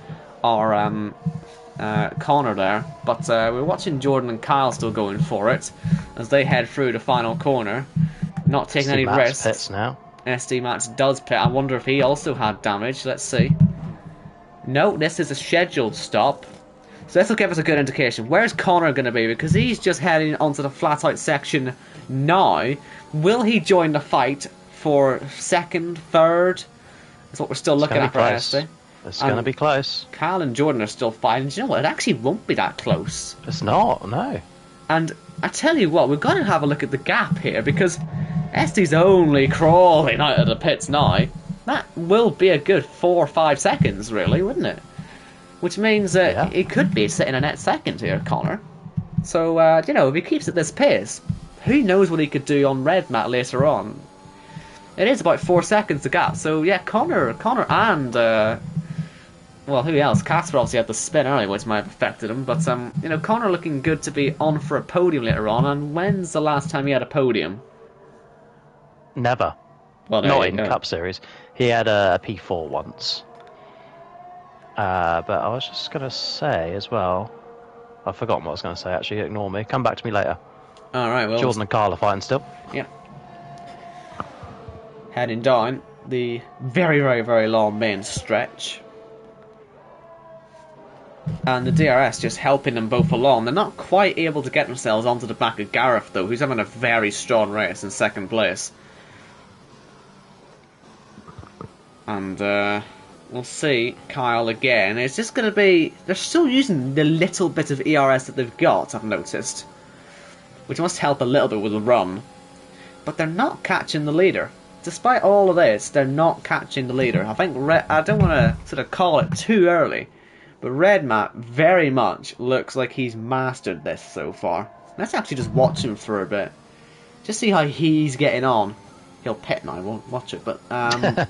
our Connor there. But we're watching Jordan and Kyle still going for it as they head through the final corner, not taking any risks. Pits now. SD Max does pit. I wonder if he also had damage. Let's see. No, this is a scheduled stop. So this will give us a good indication. Where's Connor going to be? Because he's just heading onto the flat out section now. Will he join the fight for second, third? That's what we're still looking at for SD. It's going to be close. Kyle and Jordan are still fighting. Do you know what? It actually won't be that close. It's not, no. And I tell you what, we've got to have a look at the gap here, because SD's only crawling out of the pits now. That will be a good 4 or 5 seconds, really, wouldn't it? Which means that he could be sitting a net second here, Connor. So, you know, if he keeps at this pace, who knows what he could do on Red Mat later on. It is about 4 seconds to gap. So, yeah, Connor and... well, who else? Casper obviously had the spin earlier, which might have affected him. But, you know, Connor looking good to be on for a podium later on. And when's the last time he had a podium? Never. Well, not in Cup Series. He had a P4 once. But I was just going to say as well... I've forgotten what I was going to say, actually. Ignore me. Come back to me later. Alright, well... Jordan and Kyle are fighting still. Yeah. Heading down the very, very, very long main stretch. And the DRS just helping them both along. They're not quite able to get themselves onto the back of Gareth, though, who's having a very strong race in second place. And, we'll see Kyle again. It's just going to be... They're still using the little bit of ERS that they've got, I've noticed. Which must help a little bit with the run. But they're not catching the leader. despite all of this, they're not catching the leader. I think I don't want to sort of call it too early, but Red Matt very much looks like he's mastered this so far. Let's actually just watch him for a bit. Just see how he's getting on. He'll pit now, I won't watch it, but as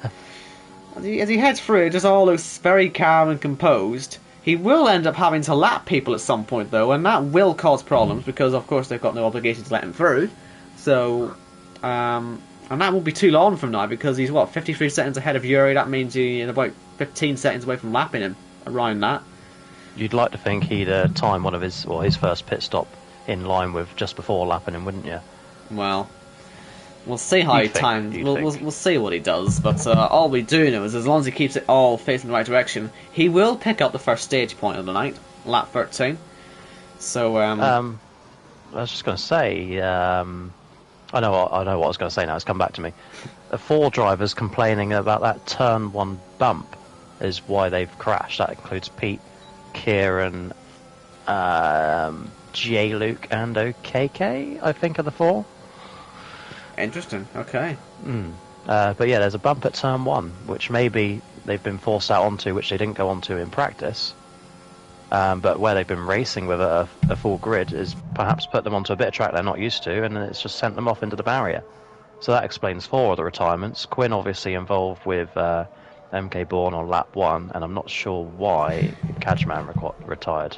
he heads through, it just all looks very calm and composed. He will end up having to lap people at some point, though, and that will cause problems because, of course, they've got no obligation to let him through. So, and that won't be too long from now because he's, 53 seconds ahead of Yuri. That means he's about 15 seconds away from lapping him, around that. You'd like to think he'd time one of his first pit stop in line with just before lapping him, wouldn't you? Well, we'll see how he times. We'll see what he does. But all we do know is as long as he keeps it all facing the right direction, he will pick up the first stage point of the night, lap 13. So I was just going to say, I know what I was going to say now. It's come back to me. The 4 drivers complaining about that turn 1 bump is why they've crashed. That includes Pete, Kieran, J-Luke, and OKK, I think, are the 4. Interesting. Okay. But yeah, there's a bump at turn 1, which maybe they've been forced out onto, which they didn't go onto in practice. But where they've been racing with a full grid is perhaps put them onto a bit of track they're not used to, and then it's just sent them off into the barrier. So that explains 4 of the retirements. Quinn obviously involved with MK Bourne on lap 1, and I'm not sure why Cadgeman retired.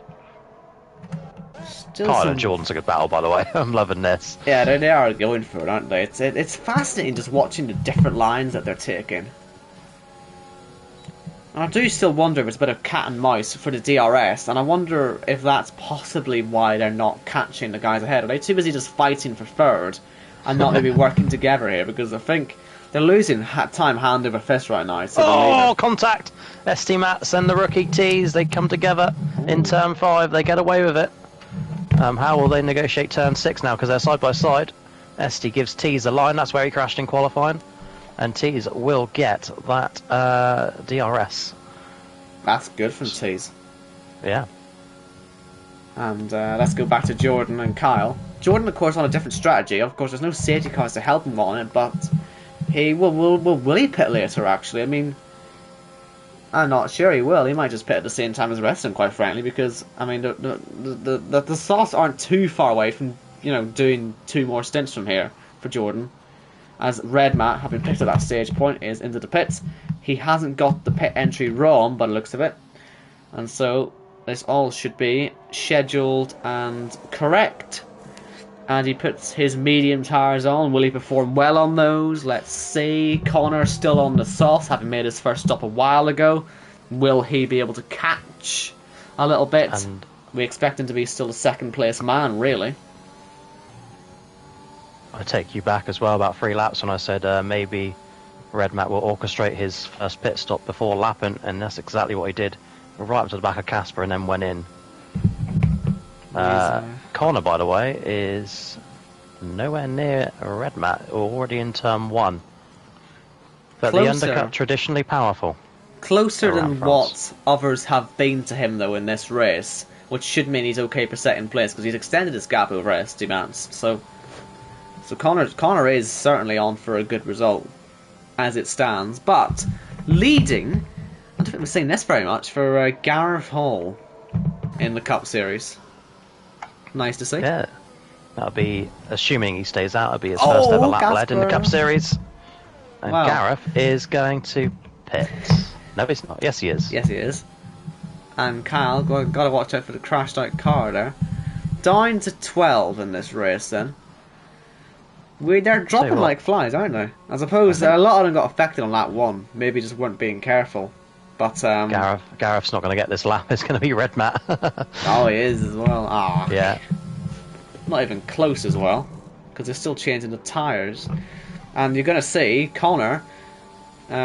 Kyle and Jordan's a good battle, by the way. I'm loving this. Yeah, they are going for it, aren't they? It's fascinating just watching the different lines that they're taking. And I do still wonder if it's a bit of cat and mouse for the DRS, and I wonder if that's possibly why they're not catching the guys ahead. Are they too busy just fighting for third and not maybe working together here? Because I think they're losing time hand over fist right now. So contact! ST Mats and the rookie T's, they come together in turn 5, they get away with it. How will they negotiate turn 6 now? Because they're side by side. ST gives T's a line, that's where he crashed in qualifying. And T's will get that DRS. That's good from T's. Yeah. And let's go back to Jordan and Kyle. Jordan, of course, on a different strategy. Of course, there's no safety cars to help him on it, but he will he pit later, actually? I mean, I'm not sure he will. He might just pit at the same time as the rest of them, quite frankly, because, I mean, the sauce aren't too far away from, doing 2 more stints from here for Jordan. As Red Matt, having picked at that stage point, is into the pits. He hasn't got the pit entry wrong by the looks of it. And so, this all should be scheduled and correct. And he puts his medium tyres on. Will he perform well on those? Let's see. Connor still on the sauce, having made his first stop a while ago. Will he be able to catch a little bit? And we expect him to be still a second place man, really. I take you back as well about 3 laps when I said maybe Red Matt will orchestrate his first pit stop before lapping, and that's exactly what he did. Right up to the back of Casper and then went in. Connor, by the way, is nowhere near Red Matt, already in turn 1. But the undercut traditionally powerful. Closer than what others have been to him, though, in this race, which should mean he's okay for second place, because he's extended his gap over ST Mats. So Connor is certainly on for a good result, as it stands. But leading, I don't think we're seeing this very much, for Gareth Hall in the Cup Series. Nice to see. Yeah, that'll be, assuming he stays out, it'll be his first ever lap led in the Cup Series. And Gareth is going to pit. No, he's not. Yes, he is. Yes, he is. And Kyle, got to watch out for the crashed out car there. Down to 12 in this race then. They're dropping like flies, aren't they? I suppose a lot of them got affected on lap 1. Maybe just weren't being careful. But Gareth's not going to get this lap. It's going to be Red Matt. Oh, he is as well. Yeah. Not even close as well, because they're still changing the tyres. And you're going to see Connor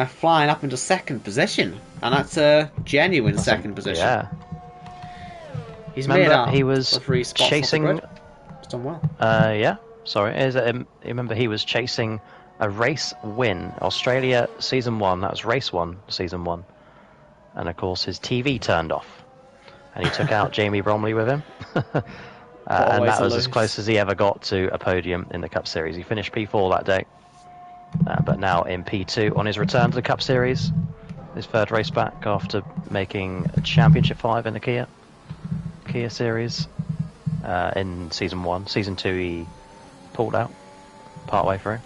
flying up into second position, and that's a genuine second position. Yeah. He's made up. He was chasing. He's done well. Yeah. Sorry. Remember, he was chasing a race win, Australia season 1. That was race 1, season 1. And of course, his TV turned off, and he took out Jamie Bromley with him. And that was as close as he ever got to a podium in the Cup Series. He finished P4 that day. but now in P2 on his return to the Cup Series. His third race back after making a Championship 5 in the Kia Series in Season 1. Season 2 he pulled out partway through.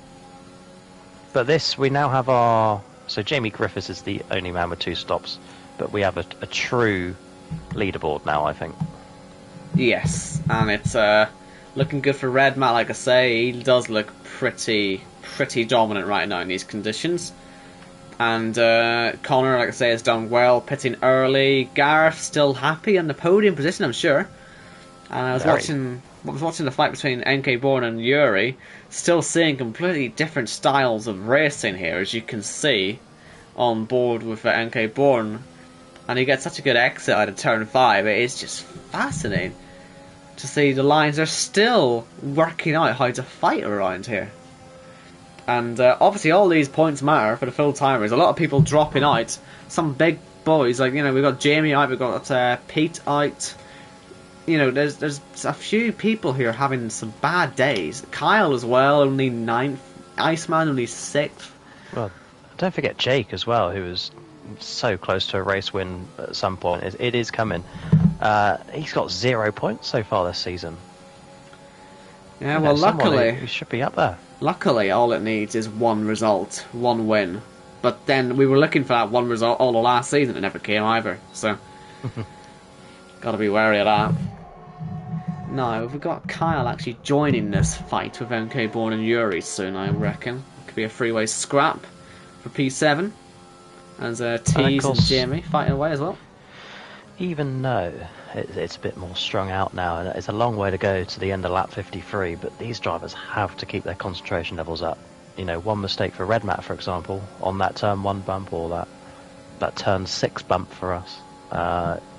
But this, we now have our... So Jamie Griffiths is the only man with 2 stops, but we have a true leaderboard now, I think. Yes, and it's looking good for Red Matt, like I say. He does look pretty dominant right now in these conditions. And Connor, like I say, has done well, pitting early. Gareth still happy in the podium position, I'm sure. And I was watching the fight between NK Bourne and Yuri, still seeing completely different styles of racing here, as you can see on board with NK Bourne. And he gets such a good exit out of turn 5. It is just fascinating to see the lines are still working out how to fight around here. And obviously all these points matter for the full timers. A lot of people dropping out. Some big boys, like, you know, we've got Jamie out, we've got Pete out. You know, there's a few people here having some bad days. Kyle as well, only 9th. Iceman only 6th. Well, don't forget Jake as well, who was so close to a race win at some point. It is coming. He's got 0 points so far this season. Yeah, well, luckily he should be up there. Luckily, all it needs is one result, one win. But then we were looking for that one result all the last season. It never came either. So, got to be wary of that. Now, we've got Kyle actually joining this fight with MK Bourne and Yuri soon, I reckon. Could be a three-way scrap for P7. As Tees and Jamie fighting away as well. Even though it's a bit more strung out now, and it's a long way to go to the end of lap 53, but these drivers have to keep their concentration levels up. You know, one mistake for Red Matt, for example, on that turn 1 bump, or that turn 6 bump for us,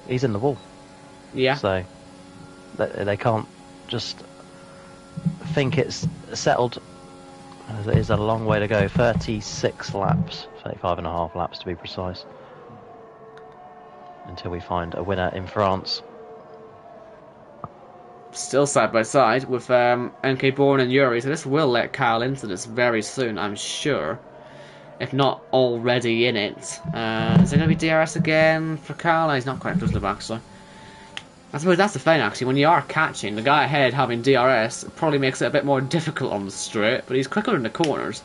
he's in the wall. Yeah. So they can't just think it's settled. There's a long way to go. 36 laps, 35 and a half laps to be precise, until we find a winner in France. Still side by side with NK Bourne and Yuri, so this will let Kyle into this very soon, I'm sure. If not already in it. Is it going to be DRS again for Kyle? No, he's not quite close to the back, so. I suppose that's the thing, actually. When you are catching, the guy ahead having DRS probably makes it a bit more difficult on the straight, but he's quicker in the corners.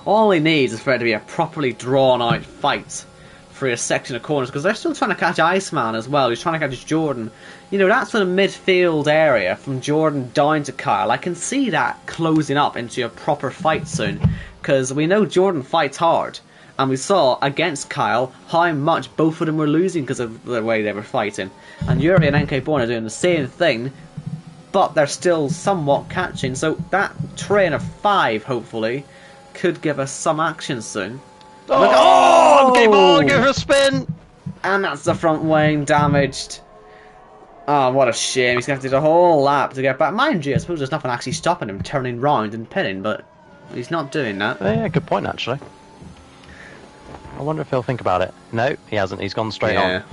All he needs is for it to be a properly drawn out fight for a section of corners, because they're still trying to catch Iceman as well. He's trying to catch Jordan. You know, that sort of midfield area from Jordan down to Kyle, I can see that closing up into a proper fight soon, because we know Jordan fights hard, and we saw against Kyle how much both of them were losing because of the way they were fighting. And Yuri and NK Bourne are doing the same thing, but they're still somewhat catching. So that train of 5, hopefully, could give us some action soon. NK Bourne, give her a spin! And that's the front wing damaged. Oh, what a shame. He's going to have to do the whole lap to get back. Mind you, I suppose there's nothing actually stopping him turning round and pitting, but he's not doing that. Yeah, good point, actually. I wonder if he'll think about it. No, he hasn't. He's gone straight on.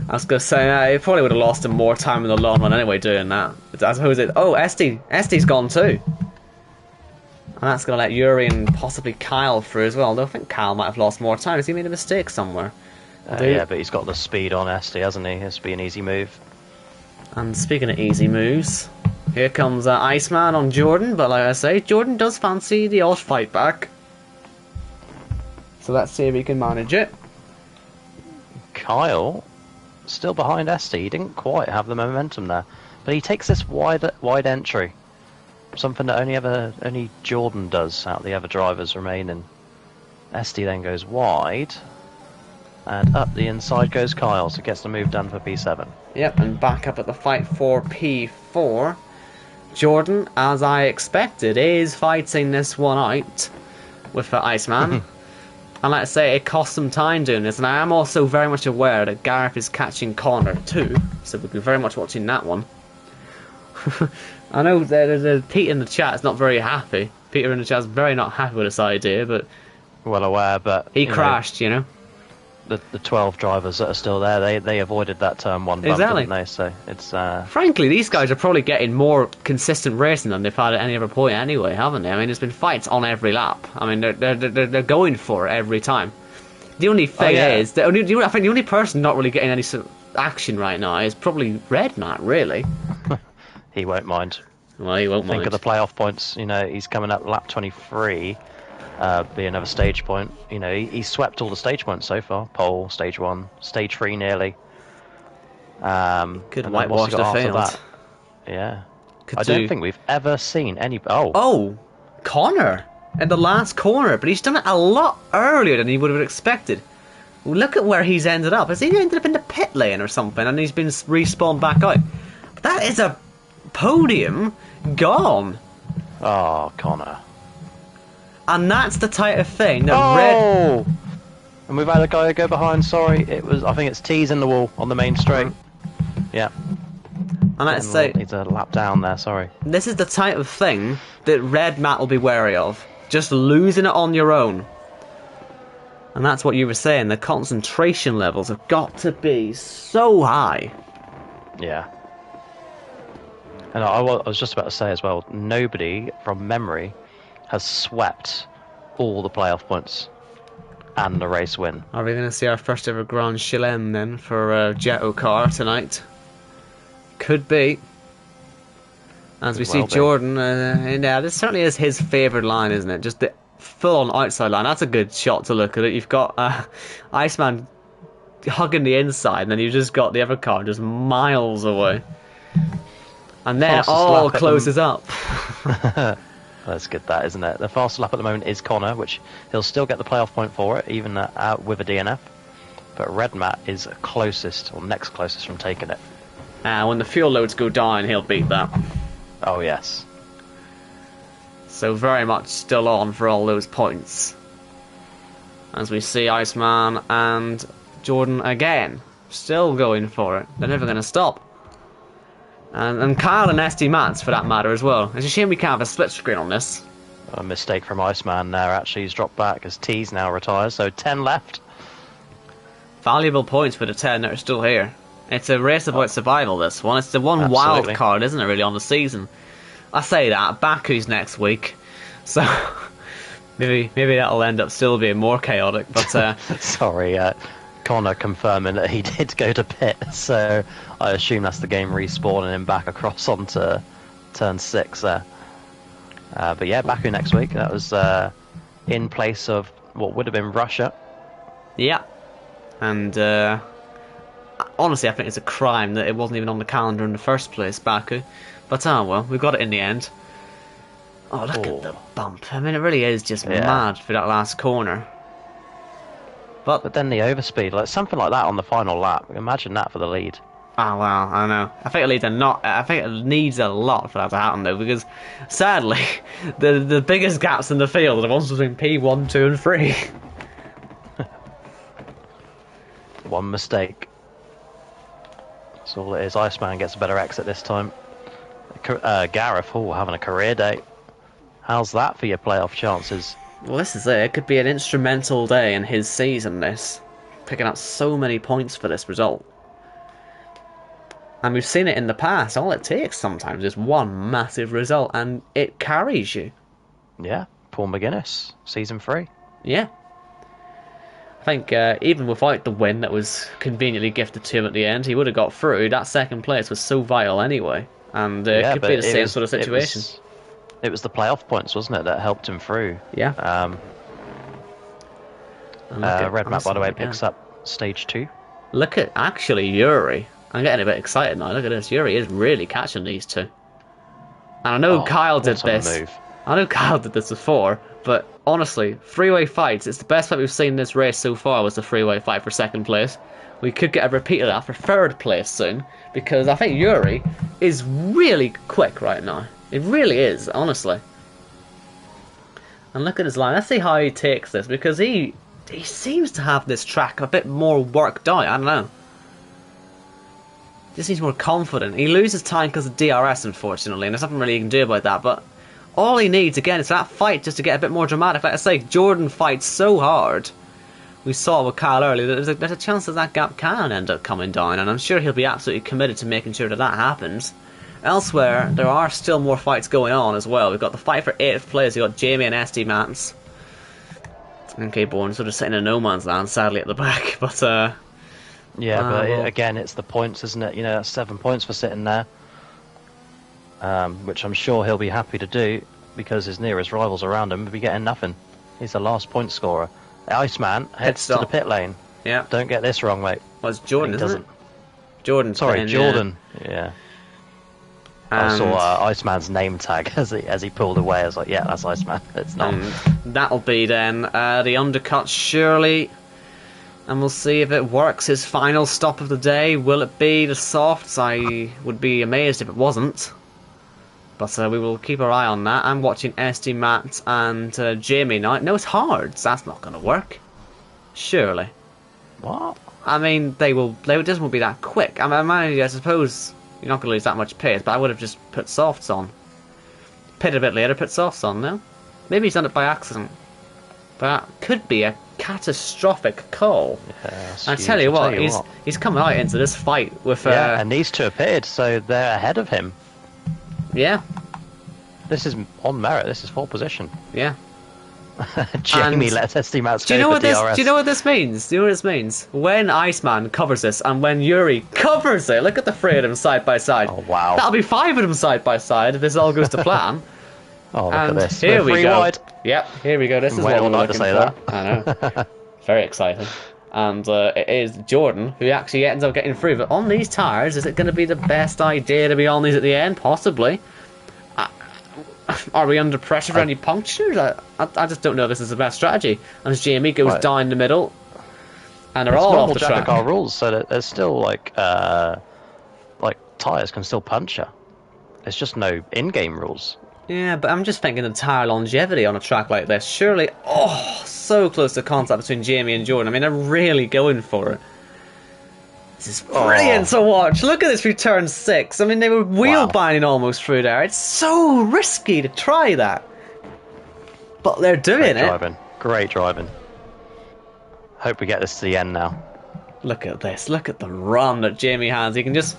I was going to say, he probably would have lost him more time in the long run anyway doing that. I suppose it... Oh, Esti's gone too. And that's going to let Yuri and possibly Kyle through as well. Although I think Kyle might have lost more time. Has he made a mistake somewhere? Yeah, but he's got the speed on Esti, hasn't he? This will be an easy move. And speaking of easy moves, here comes Iceman on Jordan. But like I say, Jordan does fancy the odd fight back. So let's see if he can manage it. Kyle, still behind Esti. He didn't quite have the momentum there. But he takes this wide entry. Something that only Jordan does out of the other drivers remaining. Esti then goes wide. And up the inside goes Kyle, so gets the move done for P7. Yep, and back up at the fight for P4. Jordan, as I expected, is fighting this one out with Iceman. And like I say, it costs some time doing this, and I am also very much aware that Gareth is catching Connor too, so we'll be very much watching that one. I know that Peter in the chat is not very happy. Peter in the chat is very not happy with this idea, but... Well aware, but... He crashed, you know? the 12 drivers that are still there, they avoided that turn 1 bump, Exactly. didn't they? So it's Frankly, these guys are probably getting more consistent racing than they've had at any other point anyway, haven't they? I mean, there's been fights on every lap. I mean, they're going for it every time. The only thing is, I think the only person not really getting any sort of action right now is probably Red Matt, really. he won't mind. Well, he won't mind. Think of the playoff points. You know, he's coming up lap 23, be another stage point. You know, he's swept all the stage points so far. Pole, stage 1, stage 3 nearly. Could whitewash the field. That? Yeah. I don't think we've ever seen any... Oh, Connor in the last corner, but he's done it a lot earlier than he would have expected. Look at where he's ended up. Has he ended up in the pit lane or something, and he's been respawned back out? But that is a podium gone. Oh, Connor. And that's the type of thing that And we've had a guy go behind, sorry. I think it's T's in the wall on the main straight. Yeah. And let's say... Needs a lap down there, sorry. This is the type of thing that Red Matt will be wary of. Just losing it on your own. And that's what you were saying. The concentration levels have got to be so high. Yeah. And I was just about to say as well, nobody from memory has swept all the playoff points and the race win. Are we going to see our first ever Grand Chelem then for JACKOCAR tonight? Could be. As we see Jordan, yeah, this certainly is his favoured line, isn't it? Just the full-on outside line. That's a good shot to look at it. You've got Iceman hugging the inside, and then you've just got the other car just miles away. And then it all closes up. That's good, that, isn't it? The fastest lap at the moment is Connor, which he'll still get the playoff point for it, even out with a DNF. But Red Matt is closest, or next closest from taking it. When the fuel loads go down, he'll beat that. Oh, yes. So very much still on for all those points. As we see Iceman and Jordan again, still going for it. They're never going to stop. And Kyle and SD Mats, for that matter, as well. It's a shame we can't have a split screen on this. A mistake from Iceman there, actually. He's dropped back as T's now retires, so 10 left. Valuable points for the 10 that are still here. It's a race about survival, this one. It's the one wild card, isn't it, really, on the season? I say that. Baku's next week. So, maybe that'll end up still being more chaotic, but... Sorry, Connor confirming that he did go to pit, so I assume that's the game respawning him back across onto turn 6 there. But yeah, Baku next week. That was in place of what would have been Russia. Yeah. And honestly, I think it's a crime that it wasn't even on the calendar in the first place, Baku. But oh well, we got it in the end. Oh, look at the bump. I mean, it really is just mad for that last corner. But then the overspeed, like something like that on the final lap. Imagine that for the lead. Oh well, I know. I think it needs a lot for that to happen though, because sadly, the biggest gaps in the field are the ones between P1, 2, and 3. One mistake. That's all it is. Iceman gets a better exit this time. Gareth, having a career day. How's that for your playoff chances? Well, this is it. It could be an instrumental day in his season, this. Picking up so many points for this result. And we've seen it in the past. All it takes sometimes is one massive result, and it carries you. Yeah, Paul McGuinness, season 3. Yeah. I think even without the win that was conveniently gifted to him at the end, he would have got through. That second place was so vital anyway. And it could be the same sort of situation. It was the playoff points, wasn't it, that helped him through? Yeah. Red Map, by the way, picks up stage 2. Look at, actually, Yuri. I'm getting a bit excited now. Look at this. Yuri is really catching these two. And I know Kyle did this. I know Kyle did this before, but honestly, freeway fights, it's the best fight we've seen in this race so far was the freeway fight for second place. We could get a repeat of that for third place soon, because I think Yuri is really quick right now. It really is, honestly. And look at his line. Let's see how he takes this, because he seems to have this track a bit more worked out. I don't know. Just seems more confident. He loses time because of DRS, unfortunately, and there's nothing really you can do about that, but all he needs, again, is that fight just to get a bit more dramatic. Like I say, Jordan fights so hard, we saw with Kyle earlier, that there's a chance that that gap can end up coming down, and I'm sure he'll be absolutely committed to making sure that that happens. Elsewhere, there are still more fights going on as well. We've got the fight for 8th place. We've got Jamie and SD Mats. Okay, Bourne sort of sitting in no man's land, sadly, at the back. But, yeah, but again, it's the points, isn't it? You know, that's 7 points for sitting there. Which I'm sure he'll be happy to do, because his nearest rivals around him will be getting nothing. He's the last point scorer. Iceman heads to the pit lane. Yeah. Don't get this wrong, mate. Well, it's Jordan, isn't it? Jordan. Sorry, Jordan. Yeah. And I saw Iceman's name tag as he pulled away. I was like, yeah, that's Iceman. It's not. That'll be then the undercut, surely. And we'll see if it works. His final stop of the day. Will it be the softs? I would be amazed if it wasn't. But we will keep our eye on that. I'm watching SD Matt and Jamie now. No, it's hard. So that's not going to work. Surely. What? I mean, they just won't be that quick. I suppose you're not going to lose that much pace, but I would have just put softs on. Pit a bit later, put softs on, no? Maybe he's done it by accident. But that could be a catastrophic call. Yeah, I tell you what, he's coming out into this fight with... yeah, and these two appeared, so they're ahead of him. Yeah. This is on merit. This is 4th position. Yeah. Jamie lets SD Mats go for DRS. Do you know what this means? Do you know what this means? When Iceman covers this and when Yuri covers it, look at the three of them side by side. Oh, wow. That'll be 5 of them side by side if this all goes to plan. Oh, look at this. Here we go. Wide. Yep, here we go. This is what we're looking for. That. I know. Very exciting. And it is Jordan who actually ends up getting through. But on these tyres, is it going to be the best idea to be on these at the end? Possibly. Are we under pressure for any punctures? I just don't know if this is the best strategy. And as Jamie goes down the middle, and they're all off the track. JACKOCAR rules, so that there's still like tyres can still puncture. There's just no in-game rules. Yeah, but I'm just thinking of tyre longevity on a track like this. Surely, so close to contact between Jamie and Jordan. I mean, they're really going for it. This is brilliant to watch. Look at this through turn 6. I mean, they were wheel binding almost through there. It's so risky to try that. But they're doing it. Great driving. Hope we get this to the end now. Look at this. Look at the run that Jamie has. He can just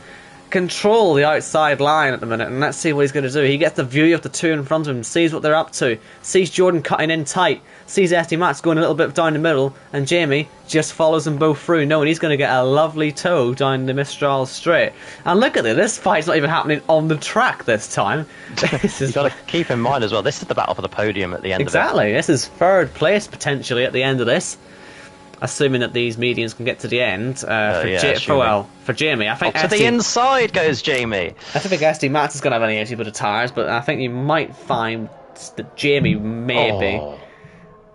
control the outside line at the minute, and let's see what he's going to do. He gets the view of the two in front of him, sees what they're up to, sees Jordan cutting in tight, sees SD Max going a little bit down the middle, and Jamie just follows them both through, knowing he's going to get a lovely tow down the Mistral straight. And look at this fight's not even happening on the track this time. You've got to keep in mind as well, this is the battle for the podium at the end of it. Exactly, this is 3rd place potentially at the end of this. Assuming that these medians can get to the end for Jamie. I think to the inside goes Jamie. I don't think SD Max is going to have any issue with the tyres, but I think you might find that Jamie maybe.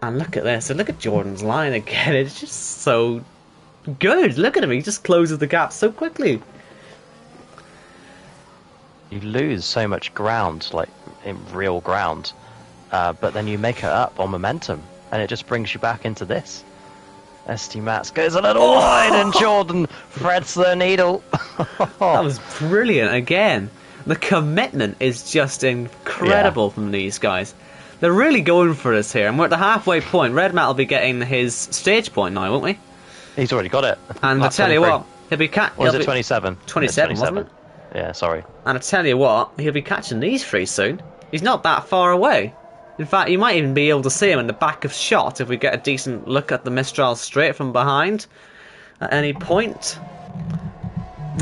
And look at this. And look at Jordan's line again. It's just so good. Look at him. He just closes the gap so quickly. You lose so much ground, like in real ground, but then you make it up on momentum, and it just brings you back into this. SD Mats goes a little wide and Jordan threads the needle. That was brilliant again. The commitment is just incredible from these guys. They're really going for this here, and we're at the halfway point. Red Matt will be getting his stage point now, won't we? He's already got it. And I tell you what, he'll be was it 27? 27, wasn't it? Yeah, sorry. And I tell you what, he'll be catching these three soon. He's not that far away. In fact, you might even be able to see him in the back of shot if we get a decent look at the Mistral straight from behind at any point.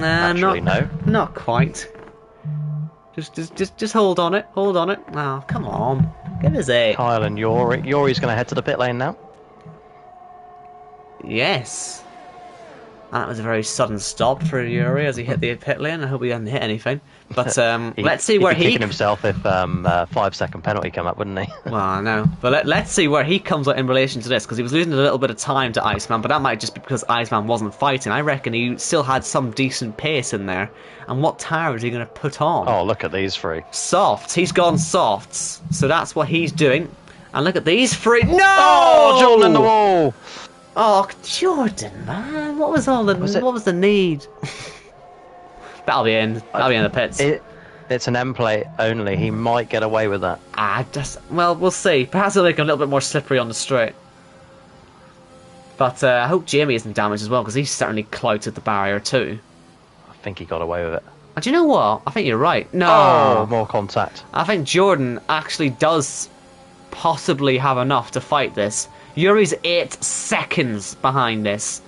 Actually, no. Not quite. Just hold on it. Hold on it. Oh, come on. Give us a. Kyle and Yuri. Yuri's going to head to the pit lane now. Yes. And that was a very sudden stop for Yuri as he hit the pit lane. I hope he didn't hit anything. But let's see where he'd be kicking himself if 5-second penalty come up, wouldn't he? Well, I know. But let's see where he comes out in relation to this, because he was losing a little bit of time to Iceman, but that might just be because Iceman wasn't fighting. I reckon he still had some decent pace in there. And what tyre is he going to put on? Oh, look at these three. Softs. He's gone softs. So that's what he's doing. And look at these three. No! Oh, Jordan in the wall! Oh, Jordan, man. What was the need? That'll be in the pits. It's an M plate only. He might get away with that. Well, we'll see. Perhaps he'll make him a little bit more slippery on the straight. But I hope Jamie isn't damaged as well, because he certainly clouted the barrier too. I think he got away with it. And do you know what? I think you're right. No. Oh, more contact. I think Jordan actually does possibly have enough to fight this. Yuri's 8 seconds behind this.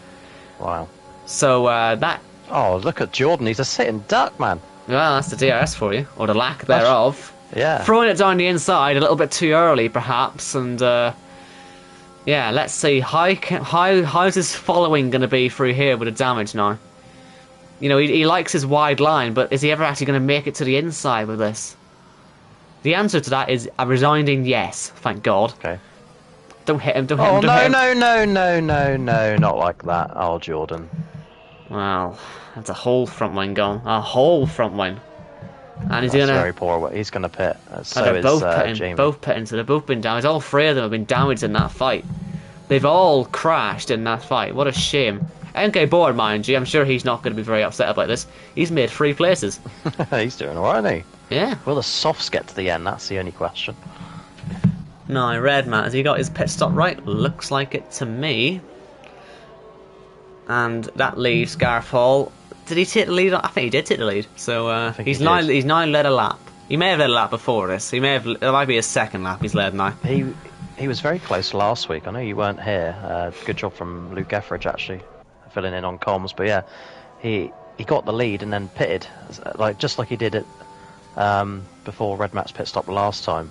Wow. So that... Oh, look at Jordan. He's a sitting duck, man. Well, that's the DRS for you. Or the lack thereof. Yeah. Throwing it down the inside a little bit too early, perhaps. And, yeah, let's see. How's his following going to be through here with the damage now? You know, he likes his wide line, but is he ever actually going to make it to the inside with this? The answer to that is a resounding yes, thank God. Okay. Don't hit him, don't hit him, don't hit him. No, not like that. Oh, Jordan. Wow, that's a whole front wing gone. A whole wing. And he's That's gonna... very poor. He's gonna pit. So they're is both Jamie. both pitting, so they've both been damaged. All 3 of them have been damaged in that fight. They've all crashed in that fight. What a shame. MK Board, mind you, I'm sure he's not going to be very upset about this. He's made 3 places. He's doing alright, isn't he? Yeah. Will the softs get to the end? That's the only question. No, Red Matt, has he got his pit stop right? Looks like it to me. And that leaves Gareth Hall. Did he take the lead? I think he did take the lead. So he's now led a lap. He may have led a lap before this. He may have. It might be his second lap he's led now. He was very close last week. I know you weren't here. Good job from Luke Etheridge actually, filling in on comms. But yeah, he got the lead and then pitted, just like he did it before Red Matt's pit stop last time.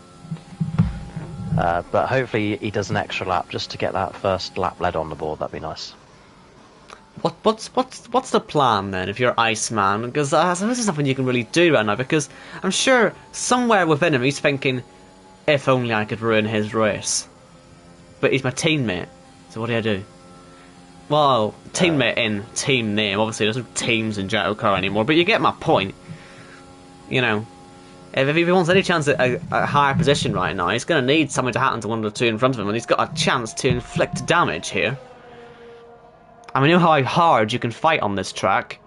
But hopefully he does an extra lap just to get that first lap led on the board. That'd be nice. What's the plan then if you're Iceman? Because this is nothing you can really do right now. Because I'm sure somewhere within him he's thinking, if only I could ruin his race. But he's my teammate, so what do I do? Well, teammate in team name. Obviously, there's no teams in JACKOCAR anymore. But you get my point. You know, if he wants any chance at a higher position right now, he's going to need something to happen to one of the 2 in front of him, and he's got a chance to inflict damage here. And we know how hard you can fight on this track,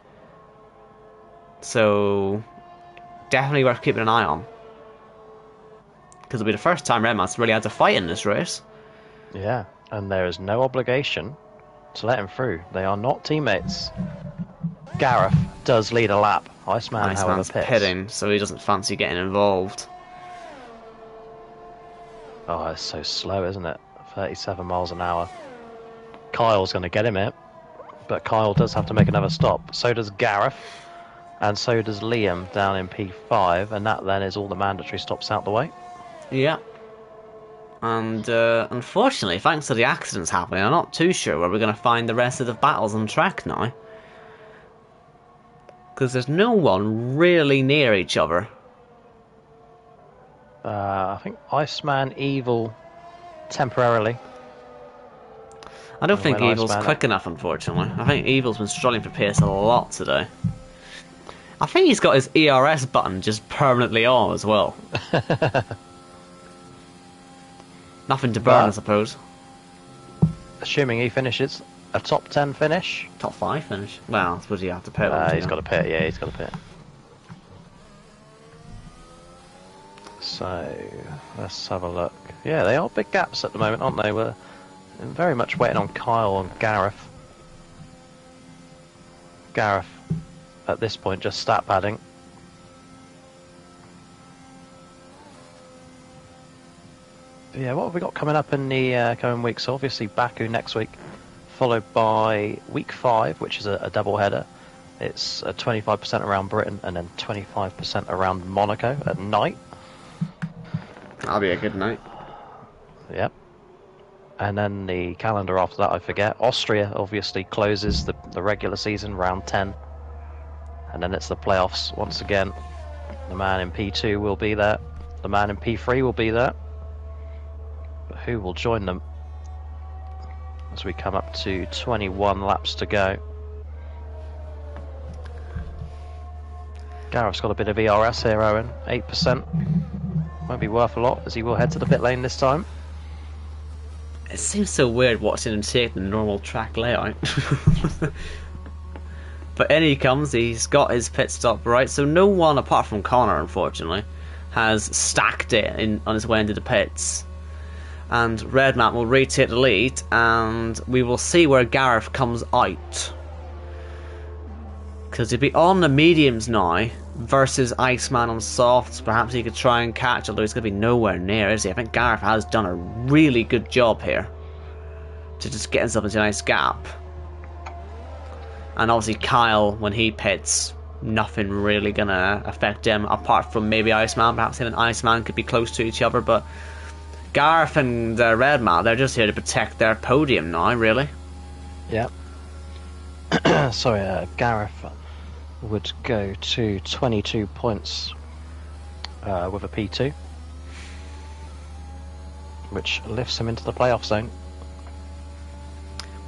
so definitely worth keeping an eye on. Because it'll be the first time Redman's really had to fight in this race. Yeah, and there is no obligation to let him through. They are not teammates. Gareth does lead a lap. Iceman's pitting, so he doesn't fancy getting involved. Oh, it's so slow, isn't it? 37 miles an hour. Kyle's going to get him here. But Kyle does have to make another stop. So does Gareth. And so does Liam down in P5. And that then is all the mandatory stops out the way. Yeah. And unfortunately, thanks to the accidents happening, I'm not too sure where we're going to find the rest of the battles on track now. Because there's no one really near each other. I think Iceman, Evil, temporarily. I don't think Evil's quick enough, unfortunately. I think Evil's been struggling for pace a lot today. I think he's got his ERS button just permanently on as well. Nothing to burn, I suppose. Assuming he finishes a top 10 finish. Top 5 finish? Well, I suppose you have to pit. He's got to pit, yeah, he's got to pit. So, let's have a look. Yeah, they are big gaps at the moment, aren't they? We're very much waiting on Kyle and Gareth. Gareth, at this point, just stat padding. But yeah, what have we got coming up in the coming weeks? So obviously Baku next week, followed by week 5, which is a double header. It's 25% around Britain and then 25% around Monaco at night. That'll be a good night. Yep. And then the calendar after that, I forget. Austria obviously closes the regular season, round 10. And then it's the playoffs once again. The man in P2 will be there. The man in P3 will be there. But who will join them as we come up to 21 laps to go? Gareth's got a bit of ERS here, Owen. 8%. Won't be worth a lot as he will head to the pit lane this time. It seems so weird watching him take the normal track layout. But in he comes, he's got his pit stop right, so no one apart from Connor, unfortunately, has stacked it on his way into the pits. And Red Mat will retake the lead, and we will see where Gareth comes out. Because he'd be on the mediums now versus Iceman on softs. Perhaps he could try and catch, although he's going to be nowhere near, is he? I think Gareth has done a really good job here to just get himself into a nice gap. And obviously Kyle, when he pits, nothing really going to affect him, apart from maybe Iceman. Perhaps him and Iceman could be close to each other, but Gareth and Red Mat, they're just here to protect their podium now, really. Yeah. Sorry, Gareth would go to 22 points with a P2, which lifts him into the playoff zone.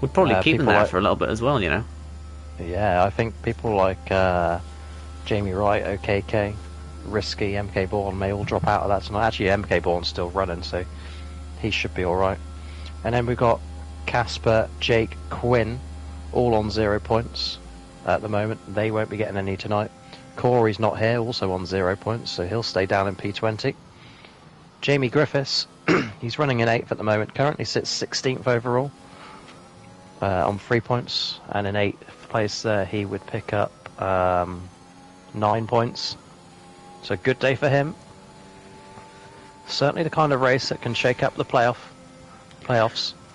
We'd probably keep him there like, for a little bit as well, you know. Yeah, I think people like Jamie Wright, OKK, Risky, MK Bourne may all drop out of that tonight. Actually, MK Bourne's still running, so he should be alright. And then we've got Casper, Jake, Quinn, all on 0 points at the moment. They won't be getting any tonight. Corey's not here, also on 0 points, so he'll stay down in P20. Jamie Griffiths, he's running in 8th at the moment, currently sits 16th overall on 3 points, and in 8th place there he would pick up 9 points. So good day for him. Certainly the kind of race that can shake up the playoffs. Well,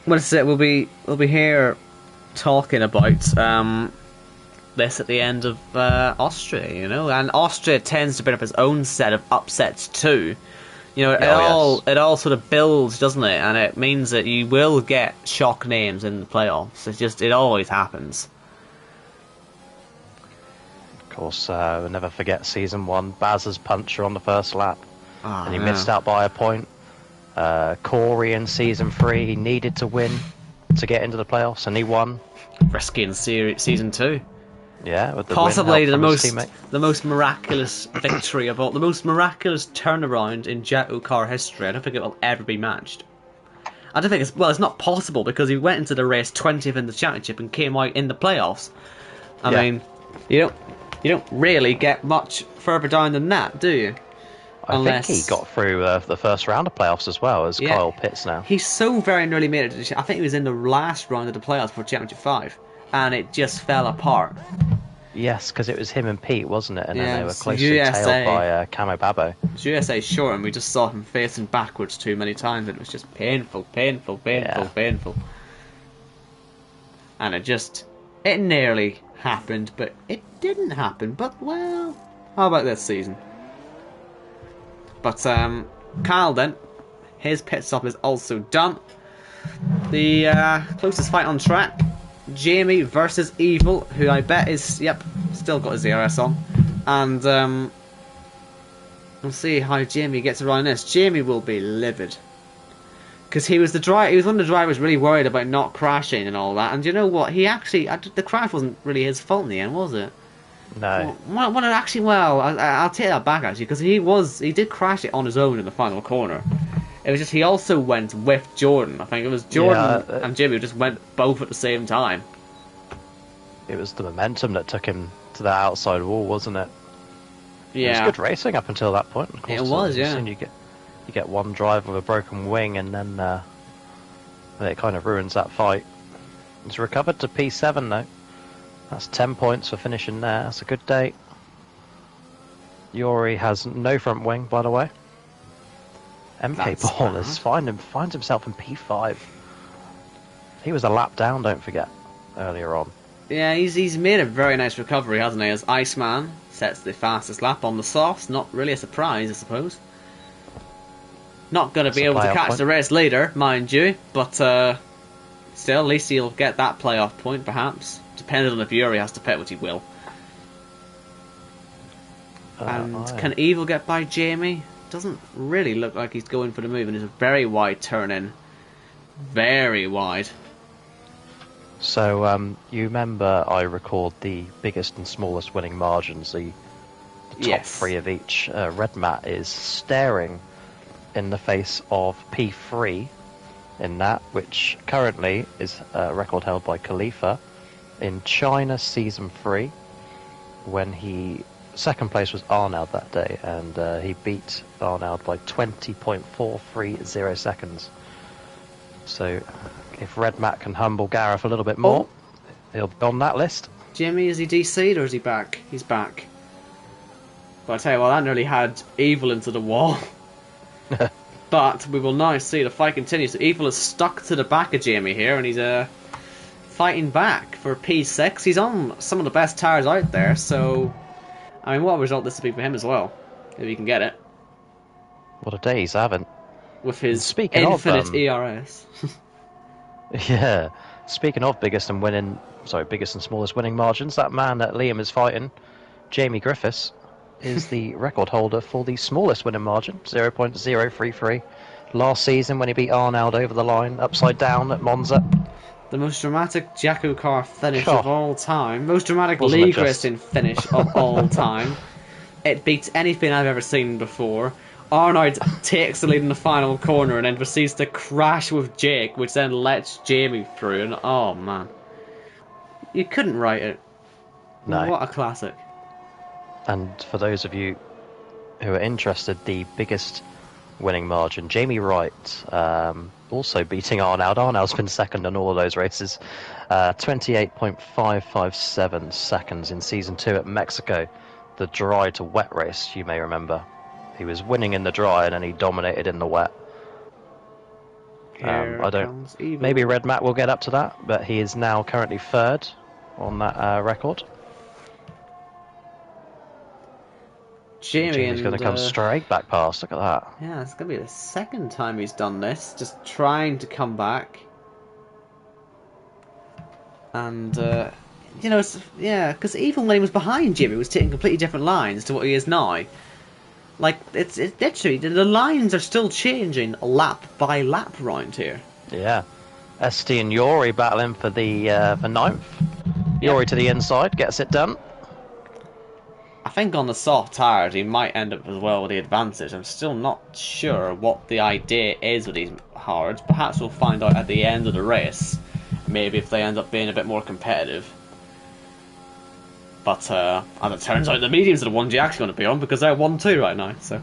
that's it. We'll be here talking about this at the end of Austria, you know, and Austria tends to bring up its own set of upsets too. You know, it all sort of builds, doesn't it? And it means that you will get shock names in the playoffs. It always happens. Of course, we'll never forget season 1, Baz's puncher on the first lap, and he missed out by a point. Corey in season 3, he needed to win to get into the playoffs, and he won. Risky in season 2. Yeah, with the possibly the most miraculous victory of all, the most miraculous turnaround in JACKOCAR history. I don't think it will ever be matched. I don't think it's not possible, because he went into the race 20th in the championship and came out in the playoffs. I mean, you don't really get much further down than that, do you? I think he got through the first round of playoffs as well as Kyle Pitts now. He so very nearly made it. I think he was in the last round of the playoffs for Championship 5, and it just fell apart. Yes, because it was him and Pete, wasn't it? And then they were closely USA. tailed by Camo Babo. It was USA short, and we just saw him facing backwards too many times, and it was just painful. And it nearly happened, but it didn't happen. But, well, how about this season? But Kyle then, his pit stop is also done. The closest fight on track, Jamie versus Evil, who I bet is, still got his ERS on. And we'll see how Jamie gets around this. Jamie will be livid, because he was one of the drivers really worried about not crashing and all that. And you know what? The crash wasn't really his fault in the end, was it? No. I'll take that back, actually, because he did crash it on his own in the final corner. It was just he also went with Jordan. I think it was Jordan and Jimmy who just went both at the same time. It was the momentum that took him to the outside wall, wasn't it? Yeah. It was good racing up until that point. Of course, it was, yeah. Soon you get one drive with a broken wing, and then it kind of ruins that fight. It's recovered to P7 though. That's 10 points for finishing there. That's a good day. Yuri has no front wing, by the way. MK Ballers finds himself in P5. He was a lap down, don't forget, earlier on. Yeah, he's made a very nice recovery, hasn't he? As Iceman sets the fastest lap on the softs. Not really a surprise, I suppose. Not going to be able to catch the race later, mind you, but still, at least he'll get that playoff point, perhaps. Depending on if Yuri has to pit, which he will. And can Evil get by Jamie? Doesn't really look like he's going for the move, and it's a very wide turn in. Very wide. So, you remember I record the biggest and smallest winning margins, the top 3 of each. Red Mat is staring in the face of P3 in that, which currently is a record held by Khalifa in China season 3, when second place was Arnold that day, and he beat Arnold by 20.430 seconds. So if Red Matt can humble Gareth a little bit Oh, more, he'll be on that list. Jimmy, is he DC'd or is he back? He's back. But I tell you what, that nearly had Evil into the wall. But we will now see the fight continue. So Evil is stuck to the back of Jamie here, and he's fighting back for P6. He's on some of the best tires out there, so I mean, what a result this would be for him as well, if he can get it. What a day he's having. With his Speaking infinite of, ERS. yeah. Speaking of biggest and smallest winning margins, that man that Liam is fighting, Jamie Griffiths, is the record holder for the smallest winning margin, 0.033. Last season when he beat Arnold over the line, upside down at Monza. The most dramatic JACKOCAR finish God. of all time. Most dramatic Wasn't it league just? racing finish of all time. It beats anything I've ever seen before. Arnold takes the lead in the final corner and then proceeds to crash with Jake, which then lets Jamie through. And oh man, you couldn't write it. No. What a classic. And for those of you who are interested, the biggest winning margin, Jamie Wright, also beating Arnold. Arnold's been second in all of those races. 28.557 seconds in Season 2 at Mexico, the dry to wet race, you may remember. He was winning in the dry and then he dominated in the wet. I don't. Maybe Red Matt will get up to that, but he is now currently third on that record. Jamie's going to come straight back past. Look at that. Yeah, it's going to be the second time he's done this, just trying to come back. And you know, because even when he was behind Jimmy, he was taking completely different lines to what he is now. Like, it's literally, the lines are still changing lap by lap round here. Yeah. Esti and Yori battling for the for ninth. Yori to the inside, gets it done. I think on the soft tires he might end up as well with the advantage. I'm still not sure what the idea is with these hards. Perhaps we'll find out at the end of the race. Maybe if they end up being a bit more competitive. But as it turns out, the mediums are the ones you're actually going to be on because they're 1-2 right now. So,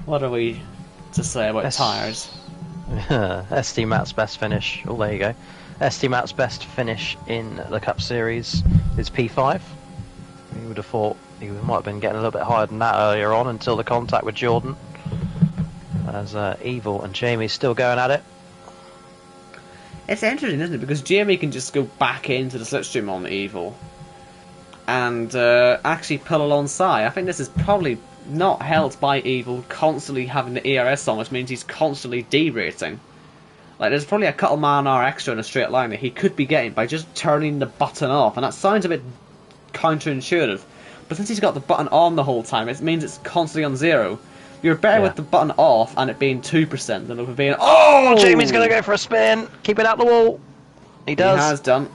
what are we to say about tyres? ST Matt's best finish. Oh, there you go. ST Matt's best finish in the Cup Series is P5. You would have thought he might have been getting a little bit higher than that earlier on until the contact with Jordan. As Evil and Jamie still going at it. It's interesting, isn't it? Because Jamie can just go back into the slipstream on Evil and actually pull alongside. I think this is probably not helped by Evil constantly having the ERS on, which means he's constantly derating. Like, there's probably a couple mile an hour extra in a straight line that he could be getting by just turning the button off, and that sounds a bit counterintuitive. But since he's got the button on the whole time, it means it's constantly on 0. You're better with the button off and it being 2% than it would being. Oh! Jamie's going to go for a spin. Keep it out the wall. He does. He has done.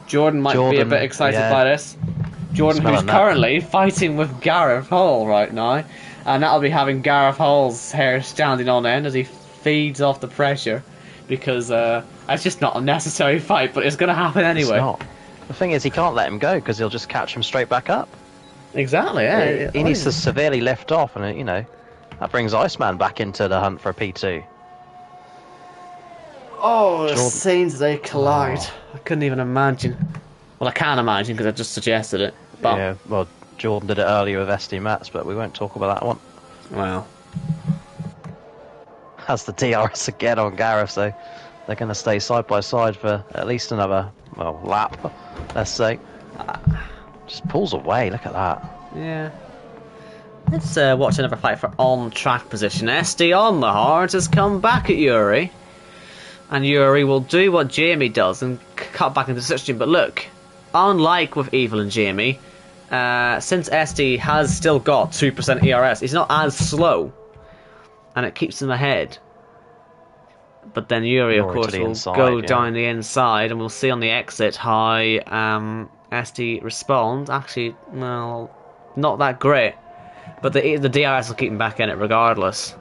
Jordan might be a bit excited by this. Jordan, who's currently fighting with Gareth Hall right now, and that'll be having Gareth Hall's hair standing on end as he feeds off the pressure, because it's just not a necessary fight, but it's going to happen anyway. It's not. The thing is, he can't let him go because he'll just catch him straight back up. Exactly. Yeah. He needs to severely lift off, and you know that brings Iceman back into the hunt for a P2. Oh, the scenes they collide. I couldn't even imagine. Well, I can't imagine because I just suggested it. But yeah, well, Jordan did it earlier with SD Mats, but we won't talk about that one. Well, has the DRS again on Gareth, so they're going to stay side by side for at least another lap, let's say. Just pulls away. Look at that. Yeah. Let's watch another fight for on-track position. SD on the hard has come back at Yuri. And Yuri will do what Jamie does and cut back into the slipstream. But look, unlike with Evil and Jamie, since SD has still got 2% ERS, he's not as slow. And it keeps him ahead. But then Yuri, of course, will go down the inside. And we'll see on the exit how SD responds. Actually, well, not that great. But the DRS will keep him back in it regardless.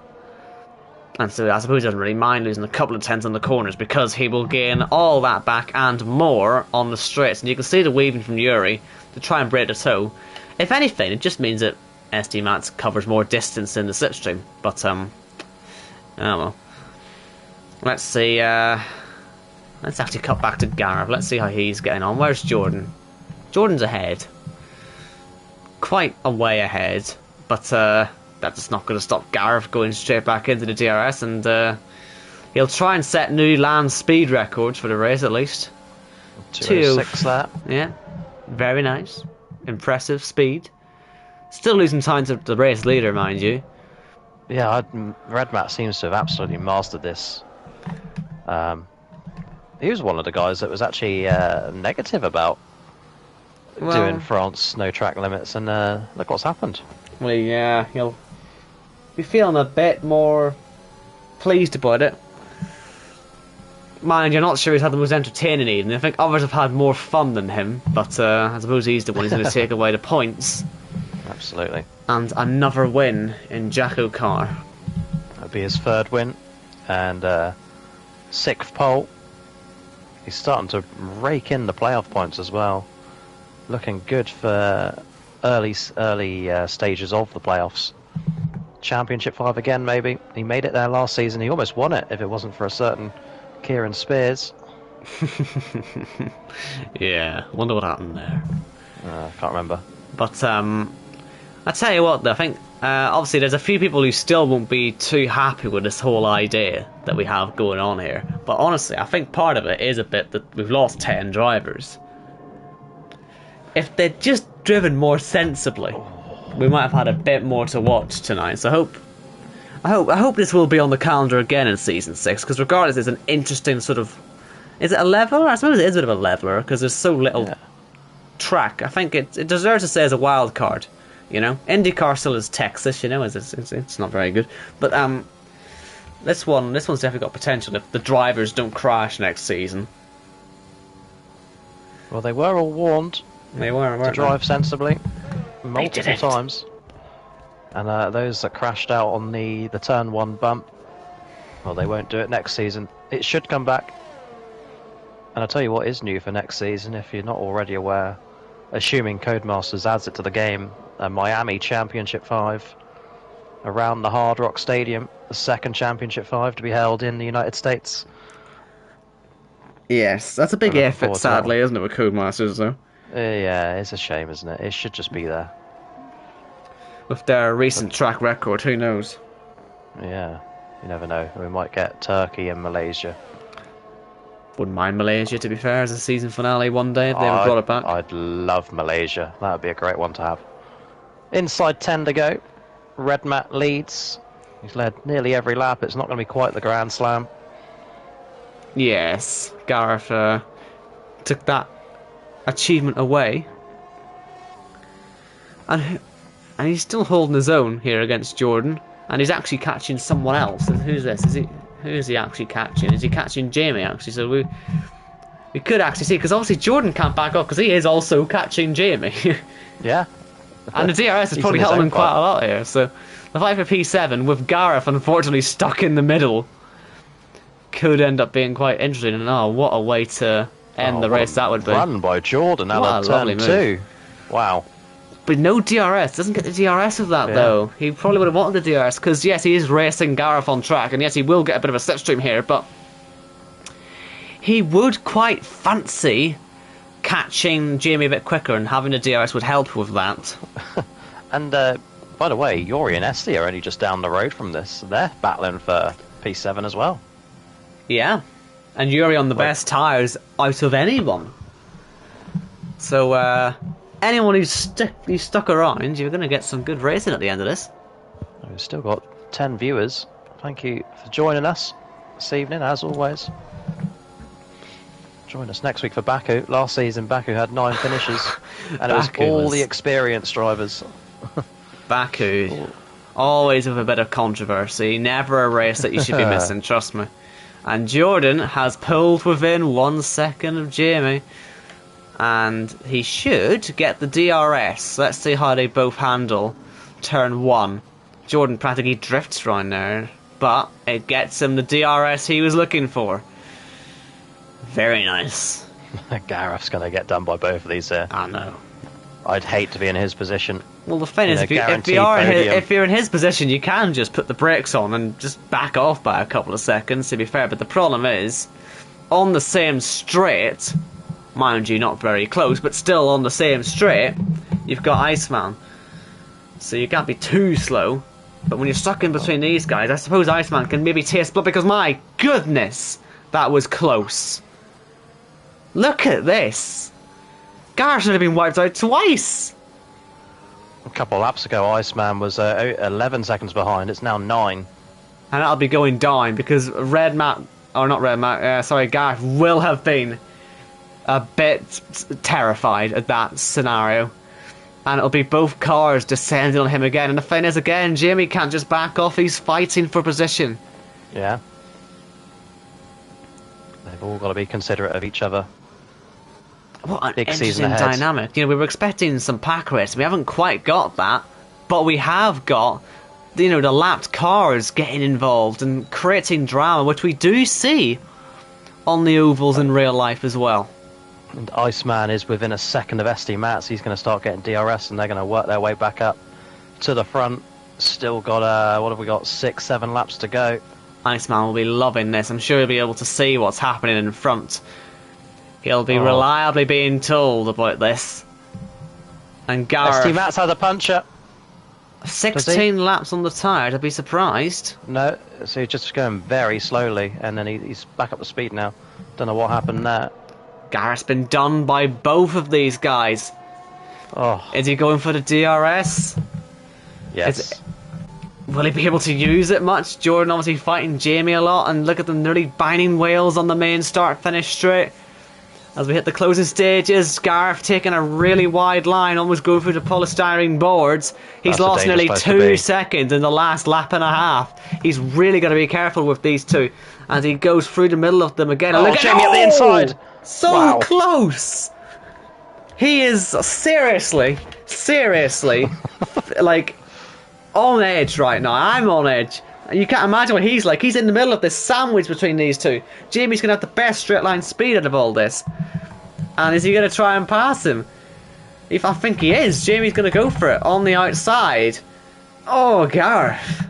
And so I suppose he doesn't really mind losing a couple of tenths on the corners because he will gain all that back and more on the straights. And you can see the weaving from Yuri to try and break the toe. If anything, it just means that SD Mats covers more distance in the slipstream. But, oh well. Let's see. Let's actually cut back to Gareth. Let's see how he's getting on. Where's Jordan? Jordan's ahead. Quite a way ahead. But that's not going to stop Gareth going straight back into the DRS. And he'll try and set new land speed records for the race at least. 206 that. Yeah. Very nice. Impressive speed. Still losing time to the race leader, mind you. Yeah, Red Matt seems to have absolutely mastered this. He was one of the guys that was actually negative about doing France no track limits, and look what's happened. Well, yeah, he'll be feeling a bit more pleased about it. Mind you, I'm not sure he's had the most entertaining evening. I think others have had more fun than him, but I suppose he's the one who's going to take away the points. Absolutely. And another win in JACKOCAR. That'll be his third win, and sixth pole. He's starting to rake in the playoff points as well. Looking good for early stages of the playoffs. Championship 5 again, maybe. He made it there last season. He almost won it if it wasn't for a certain Kieran Spears. Yeah, wonder what happened there. I can't remember. But I tell you what, though, I think obviously there's a few people who still won't be too happy with this whole idea that we have going on here. But honestly, I think part of it is a bit that we've lost 10 drivers. If they'd just driven more sensibly, we might have had a bit more to watch tonight. So I hope this will be on the calendar again in Season 6, because regardless, it's an interesting sort of... Is it a leveler? I suppose it is a bit of a leveler, because there's so little track. I think it deserves to say as a wild card, you know? IndyCar still is Texas, you know, it's not very good. But this one's definitely got potential if the drivers don't crash next season. Well, they were all warned to drive sensibly multiple times. And those that crashed out on the turn 1 bump, well, they won't do it next season. It should come back. And I'll tell you what is new for next season, if you're not already aware, assuming Codemasters adds it to the game, a Miami Championship 5 around the Hard Rock Stadium, the second Championship 5 to be held in the United States. Yes, that's a big effort, sadly, isn't it, with Codemasters, though? Yeah, it's a shame, isn't it? It should just be there. With their recent track record, who knows? Yeah, you never know. We might get Turkey and Malaysia. Wouldn't mind Malaysia, to be fair, as a season finale one day if they ever brought it back. I'd love Malaysia. That would be a great one to have. Inside 10 to go. Red Matt leads. He's led nearly every lap. It's not going to be quite the Grand Slam. Yes, Gareth took that achievement away. And he's still holding his own here against Jordan. And he's actually catching someone else. And who's this? Who is he actually catching? Is he catching Jamie, actually? So we could actually see, because obviously Jordan can't back up, because he is also catching Jamie. Yeah. And the DRS is probably helping him quite a lot here. So the fight for P7, with Gareth unfortunately stuck in the middle, could end up being quite interesting. And oh, what a way to end the race that would be. Run by Jordan out of turn 2. Wow. But no DRS. Doesn't get the DRS of that, though. He probably would have wanted the DRS, because yes, he is racing Gareth on track, and yes, he will get a bit of a slipstream here, but he would quite fancy catching Jamie a bit quicker, and having the DRS would help with that. And by the way, Yori and Esty are only just down the road from this. They're battling for P7 as well. Yeah. And Yuri on the best tyres out of anyone. So, anyone who's stuck around, you're going to get some good racing at the end of this. We've still got 10 viewers. Thank you for joining us this evening, as always. Join us next week for Baku. Last season, Baku had 9 finishes, and it was all the experienced drivers. Baku, always with a bit of controversy. Never a race that you should be missing, trust me. And Jordan has pulled within 1 second of Jamie. And he should get the DRS. Let's see how they both handle turn 1. Jordan practically drifts right there, but it gets him the DRS he was looking for. Very nice. Gareth's going to get done by both of these here. I know. I'd hate to be in his position. Well, the thing is, if you're in his position, you can just put the brakes on and just back off by a couple of seconds, to be fair. But the problem is, on the same straight, mind you, not very close, but still on the same straight, you've got Iceman. So you can't be too slow. But when you're stuck in between these guys, I suppose Iceman can maybe taste blood, because my goodness, that was close. Look at this. Gareth should have been wiped out twice. A couple of laps ago, Iceman was 11 seconds behind. It's now 9. And that'll be going down because Gareth will have been a bit terrified at that scenario. And it'll be both cars descending on him again. And the thing is, again, Jamie can't just back off. He's fighting for position. Yeah. They've all got to be considerate of each other. What an Big interesting season ahead. dynamic. You know, we were expecting some pack race. We haven't quite got that. But we have got, you know, the lapped cars getting involved and creating drama, which we do see on the ovals in real life as well. And Iceman is within a second of SD Mats. He's going to start getting DRS, and they're going to work their way back up to the front. Still got, what have we got, 6-7 laps to go. Iceman will be loving this. I'm sure he'll be able to see what's happening in front. He'll be reliably being told about this. And Gareth... SD Mats has a puncher. 16 laps on the tyre, I'd be surprised. No, so he's just going very slowly, and then he's back up to speed now. Don't know what happened there. Gareth's been done by both of these guys. Oh. Is he going for the DRS? Yes. Will he be able to use it much? Jordan obviously fighting Jamie a lot, and look at them nearly binding wheels on the main start-finish straight. As we hit the closing stages, Gareth taking a really wide line, almost going through the polystyrene boards. He's lost nearly 2 seconds in the last lap and a half. He's really got to be careful with these two. As he goes through the middle of them again. Oh, look Jamie at the inside! So close! He is seriously, like, on edge right now. I'm on edge. You can't imagine what he's like. He's in the middle of this sandwich between these two. Jamie's going to have the best straight line speed out of all this. And is he going to try and pass him? If I think he is, Jamie's going to go for it on the outside. Oh, Gareth.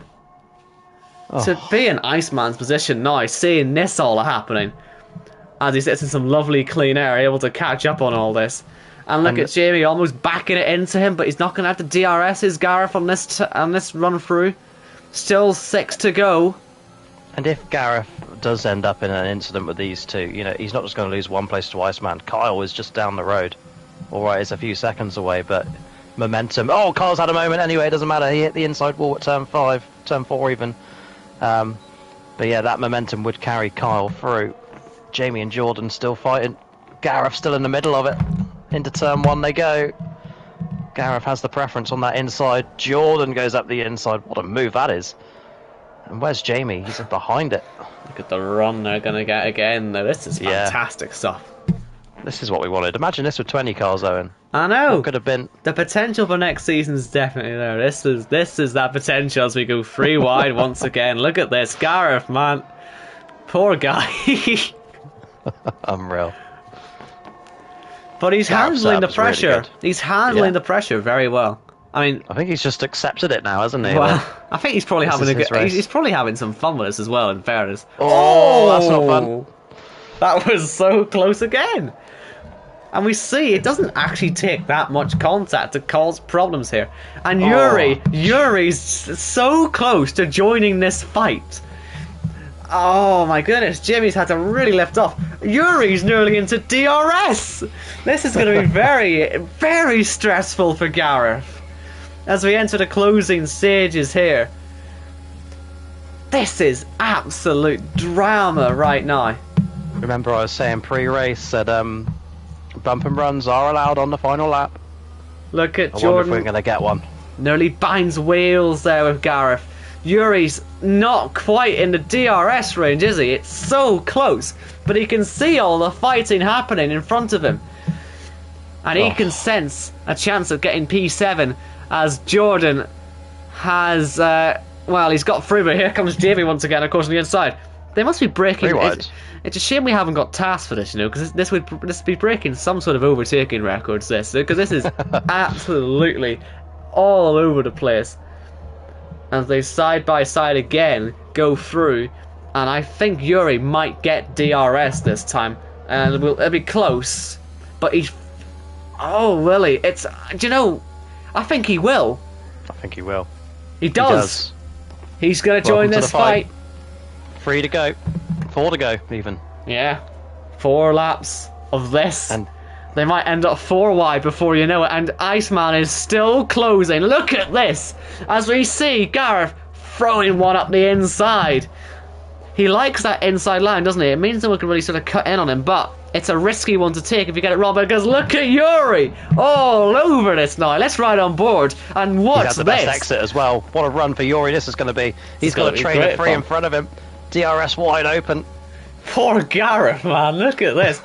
Oh. To be in Iceman's position now, seeing this all happening, as he sits in some lovely clean air, able to catch up on all this. And look at Jamie almost backing it into him, but he's not going to have to DRS his Gareth on this run through. Still 6 to go. And if Gareth does end up in an incident with these two, you know, he's not just going to lose one place to Iceman. Kyle is just down the road. Alright, it's a few seconds away, but momentum. Oh, Kyle's had a moment anyway, it doesn't matter. He hit the inside wall at turn 4 even. But yeah, that momentum would carry Kyle through. Jamie and Jordan still fighting. Gareth still in the middle of it. Into turn 1 they go. Gareth has the preference on that inside. Jordan goes up the inside. What a move that is. And where's Jamie? He's behind it. Look at the run they're going to get again, though. This is fantastic stuff. This is what we wanted. Imagine this with 20 cars, Owen. I know. What could have been? The potential for next season's definitely there. This is that potential as we go 3 wide once again. Look at this. Gareth, man. Poor guy. Unreal. But he's handling the pressure. Really he's handling the pressure very well. I mean, I think he's just accepted it now, hasn't he? Well, I think he's probably having he's probably having some fun with us as well. In fairness. Oh, that's not fun. That was so close again. And we see it doesn't actually take that much contact to cause problems here. And Yuri's so close to joining this fight. Oh my goodness, Jimmy's had to really lift off. Yuri's nearly into DRS. This is going to be very, very stressful for Gareth as we enter the closing stages here. This is absolute drama right now. Remember I was saying pre-race that bump and runs are allowed on the final lap. Look at I Jordan. wonder if we're going to get one. Nearly binds wheels there with Gareth. Yuri's not quite in the DRS range, is he? It's so close, but he can see all the fighting happening in front of him. And he can sense a chance of getting P7 as Jordan has, well, he's got through, but here comes Jamie once again, of course, on the inside. They must be breaking. 3 wide. It's a shame we haven't got tasks for this, you know, because this would be breaking some sort of overtaking records. Because this is absolutely all over the place. As they side by side again go through, and I think Yuri might get DRS this time, and it'll be close. But he's, oh really? Do you know? I think he will. I think he will. He does. He's gonna join this fight. 3 to go. 4 to go, even. Yeah. 4 laps of this. And they might end up 4 wide before you know it. And Iceman is still closing. Look at this. As we see Gareth throwing one up the inside. He likes that inside line, doesn't he? It means no one can really sort of cut in on him. But it's a risky one to take if you get it wrong. Because look at Yuri. All over this now. Let's ride on board and watch this. He's had the best exit as well. What a run for Yuri this is going to be. He's got a trainer 3 in front of him. DRS wide open. Poor Gareth, man. Look at this.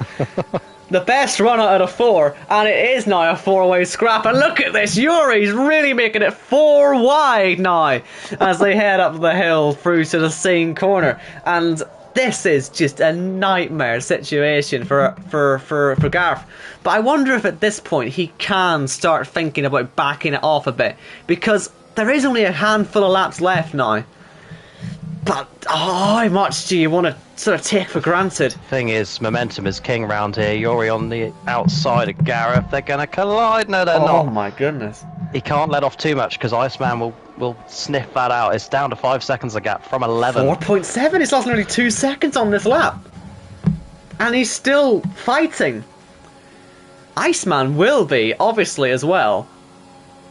The best run out of the 4, and it is now a 4-way scrap. And look at this. Yuri's really making it 4 wide now as they head up the hill through to the same corner. And this is just a nightmare situation for Gareth. But I wonder if at this point he can start thinking about backing it off a bit, because there is only a handful of laps left now. But how much do you want to sort of take for granted? Thing is, momentum is king round here. Yuri on the outside of Gareth. They're going to collide. No, they're not. Oh my goodness. He can't let off too much because Iceman will sniff that out. It's down to 5 seconds a gap from 11. 4.7. He's lost nearly 2 seconds on this lap. And he's still fighting. Iceman will be, obviously, as well.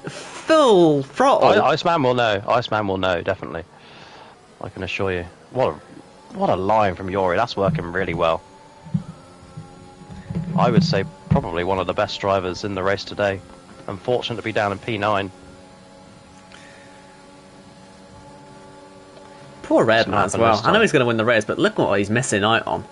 Full throttle. Iceman will know. Iceman will know, definitely. I can assure you. What a line from Yuri. That's working really well. I would say probably one of the best drivers in the race today. Unfortunate to be down in P9. Poor Redman as well. I know he's going to win the race, but look what he's missing out on.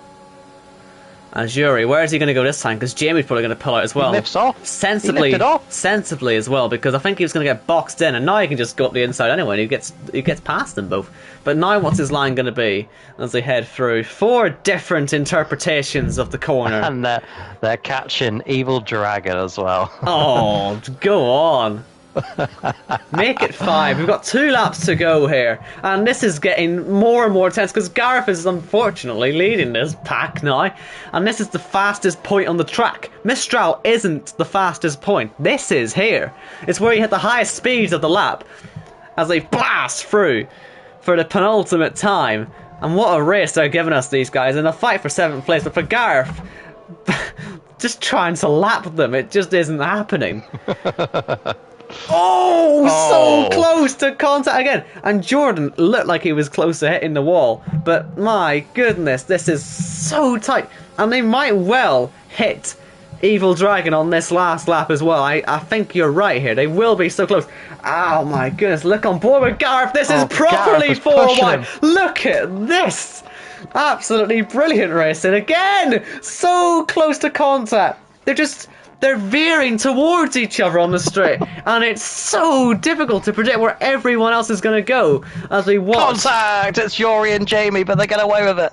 And Yuri, where is he going to go this time? Because Jamie's probably going to pull out as well. He lifts off. Sensibly as well, because I think he was going to get boxed in, and now he can just go up the inside anyway, and he gets past them both. But now what's his line going to be as they head through? 4 different interpretations of the corner. And they're catching Evil Dragon as well. Oh, go on. Make it 5. We've got 2 laps to go here, and this is getting more and more tense because Gareth is unfortunately leading this pack now, and this is the fastest point on the track. Mistral isn't the fastest point. This is here. It's where you hit the highest speeds of the lap as they blast through for the penultimate time. And what a race they're giving us, these guys, in a fight for 7th place. But for Gareth, just trying to lap them, it just isn't happening. So close to contact again. And Jordan looked like he was close to hitting the wall. But my goodness, this is so tight. And they might well hit Evil Dragon on this last lap as well. I think you're right here. They will be so close. Oh my goodness, look on board with Gareth. This is properly 4 wide. Look at this. Absolutely brilliant racing. Again, so close to contact. They're veering towards each other on the straight, and it's so difficult to predict where everyone else is going to go as we watch. Contact! It's Yuri and Jamie, but they're getting away with it,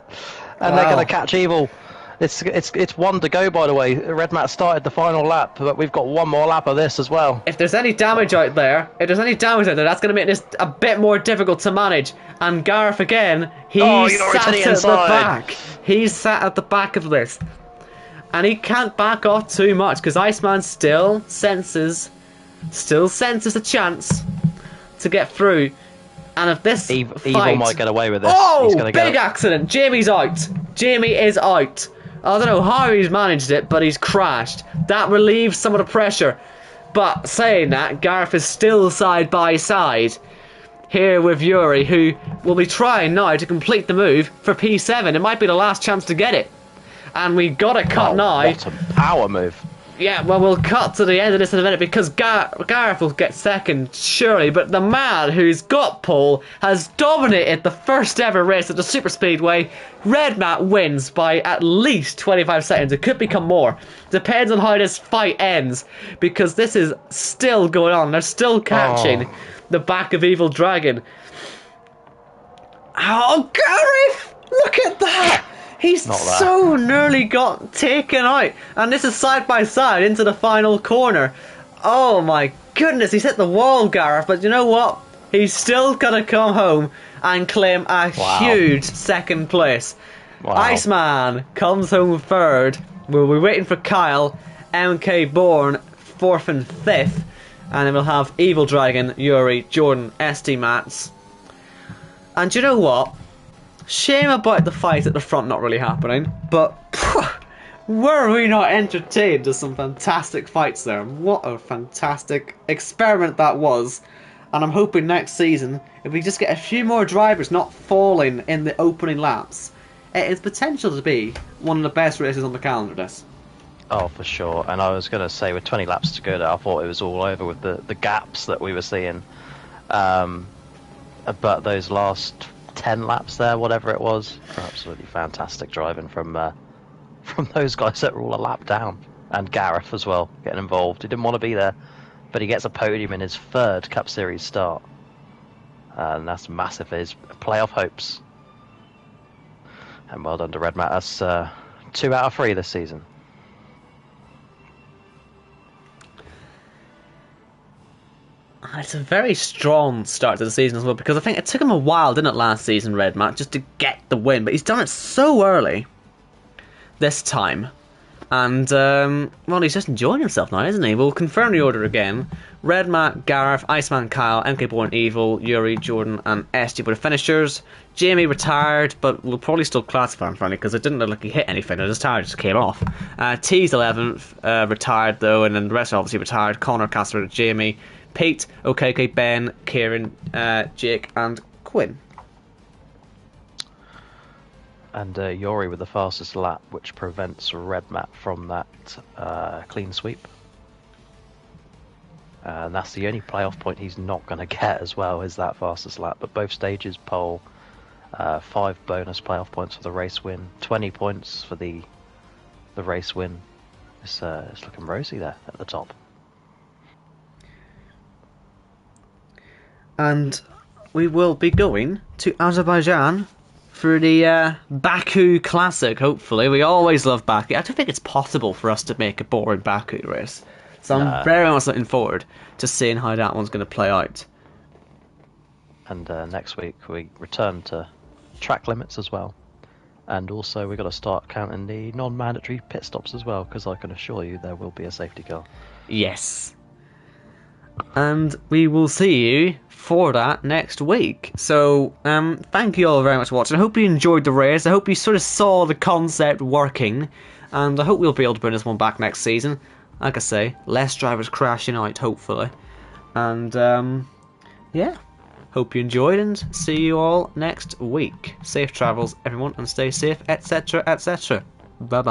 and they're going to catch Evil. It's 1 to go, by the way. Red Mat started the final lap, but we've got 1 more lap of this as well. If there's any damage out there, that's going to make this a bit more difficult to manage. And Gareth again, he's sat at the back. He's sat at the back of this. And he can't back off too much because Iceman still senses a chance to get through. And if this Evil might get away with this. Oh, big accident. Jamie's out. Jamie is out. I don't know how he's managed it, but he's crashed. That relieves some of the pressure. But saying that, Gareth is still side by side here with Yuri, who will be trying now to complete the move for P7. It might be the last chance to get it. And we got to cut now. What a power move. Yeah, well, we'll cut to the end of this in a minute because Gareth will get second, surely. But the man who's got pole has dominated the first ever race at the Super Speedway. Red Mat wins by at least 25 seconds. It could become more. Depends on how this fight ends because this is still going on. They're still catching the back of Evil Dragon. Oh, Gareth! Look at that! He's Not there. so nearly got taken out. And this is side by side into the final corner. Oh my goodness, he's hit the wall, Gareth. But you know what? He's still going to come home and claim a huge second place. Wow. Iceman comes home third. We'll be waiting for Kyle, MK Bourne, fourth and fifth. And then we'll have Evil Dragon, Yuri, Jordan, ST Mats. And you know what? Shame about the fight at the front not really happening, but were we not entertained? There's some fantastic fights there. What a fantastic experiment that was. And I'm hoping next season, if we just get a few more drivers not falling in the opening laps, it has potential to be one of the best races on the calendar, this. Oh, for sure. And I was going to say, with 20 laps to go there, I thought it was all over with the gaps that we were seeing. But those last 10 laps there, whatever it was, absolutely fantastic driving from those guys that were all a lap down. And Gareth as well, getting involved. He didn't want to be there, but he gets a podium in his third Cup Series start. And that's massive for his playoff hopes. And well done to Red Matt. That's 2 out of 3 this season. It's a very strong start to the season as well, because I think it took him a while, didn't it, last season, Red Matt, just to get the win. But he's done it so early this time. And, well, he's just enjoying himself now, isn't he? We'll confirm the order again. Red Matt, Gareth, Iceman, Kyle, MK Born, Evil, Yuri, Jordan, and SG were the finishers. Jamie retired, but we'll probably still classify him, frankly, because it didn't look like he hit anything. His tire just came off. T's 11th, retired, though, and then the rest are obviously retired. Connor, Casper, Jamie, Pete, OKK, Ben, Kieran, Jake, and Quinn. And Yuri with the fastest lap, which prevents Red Matt from that clean sweep. And that's the only playoff point he's not going to get as well, is that fastest lap. But both stages pole, 5 bonus playoff points for the race win, 20 points for the race win. It's looking rosy there at the top. And we will be going to Azerbaijan for the Baku Classic, hopefully. We always love Baku. I don't think it's possible for us to make a boring Baku race. So I'm very much looking forward to seeing how that one's going to play out. And next week we return to track limits as well. And also we've got to start counting the non-mandatory pit stops as well, because I can assure you there will be a safety car. Yes. And we will see you for that next week. So, thank you all very much for watching. I hope you enjoyed the race. I hope you sort of saw the concept working. And I hope we'll be able to bring this one back next season. Like I say, less drivers crashing out, hopefully. And, yeah. Hope you enjoyed, and see you all next week. Safe travels, everyone, and stay safe, etc., etc. Bye-bye.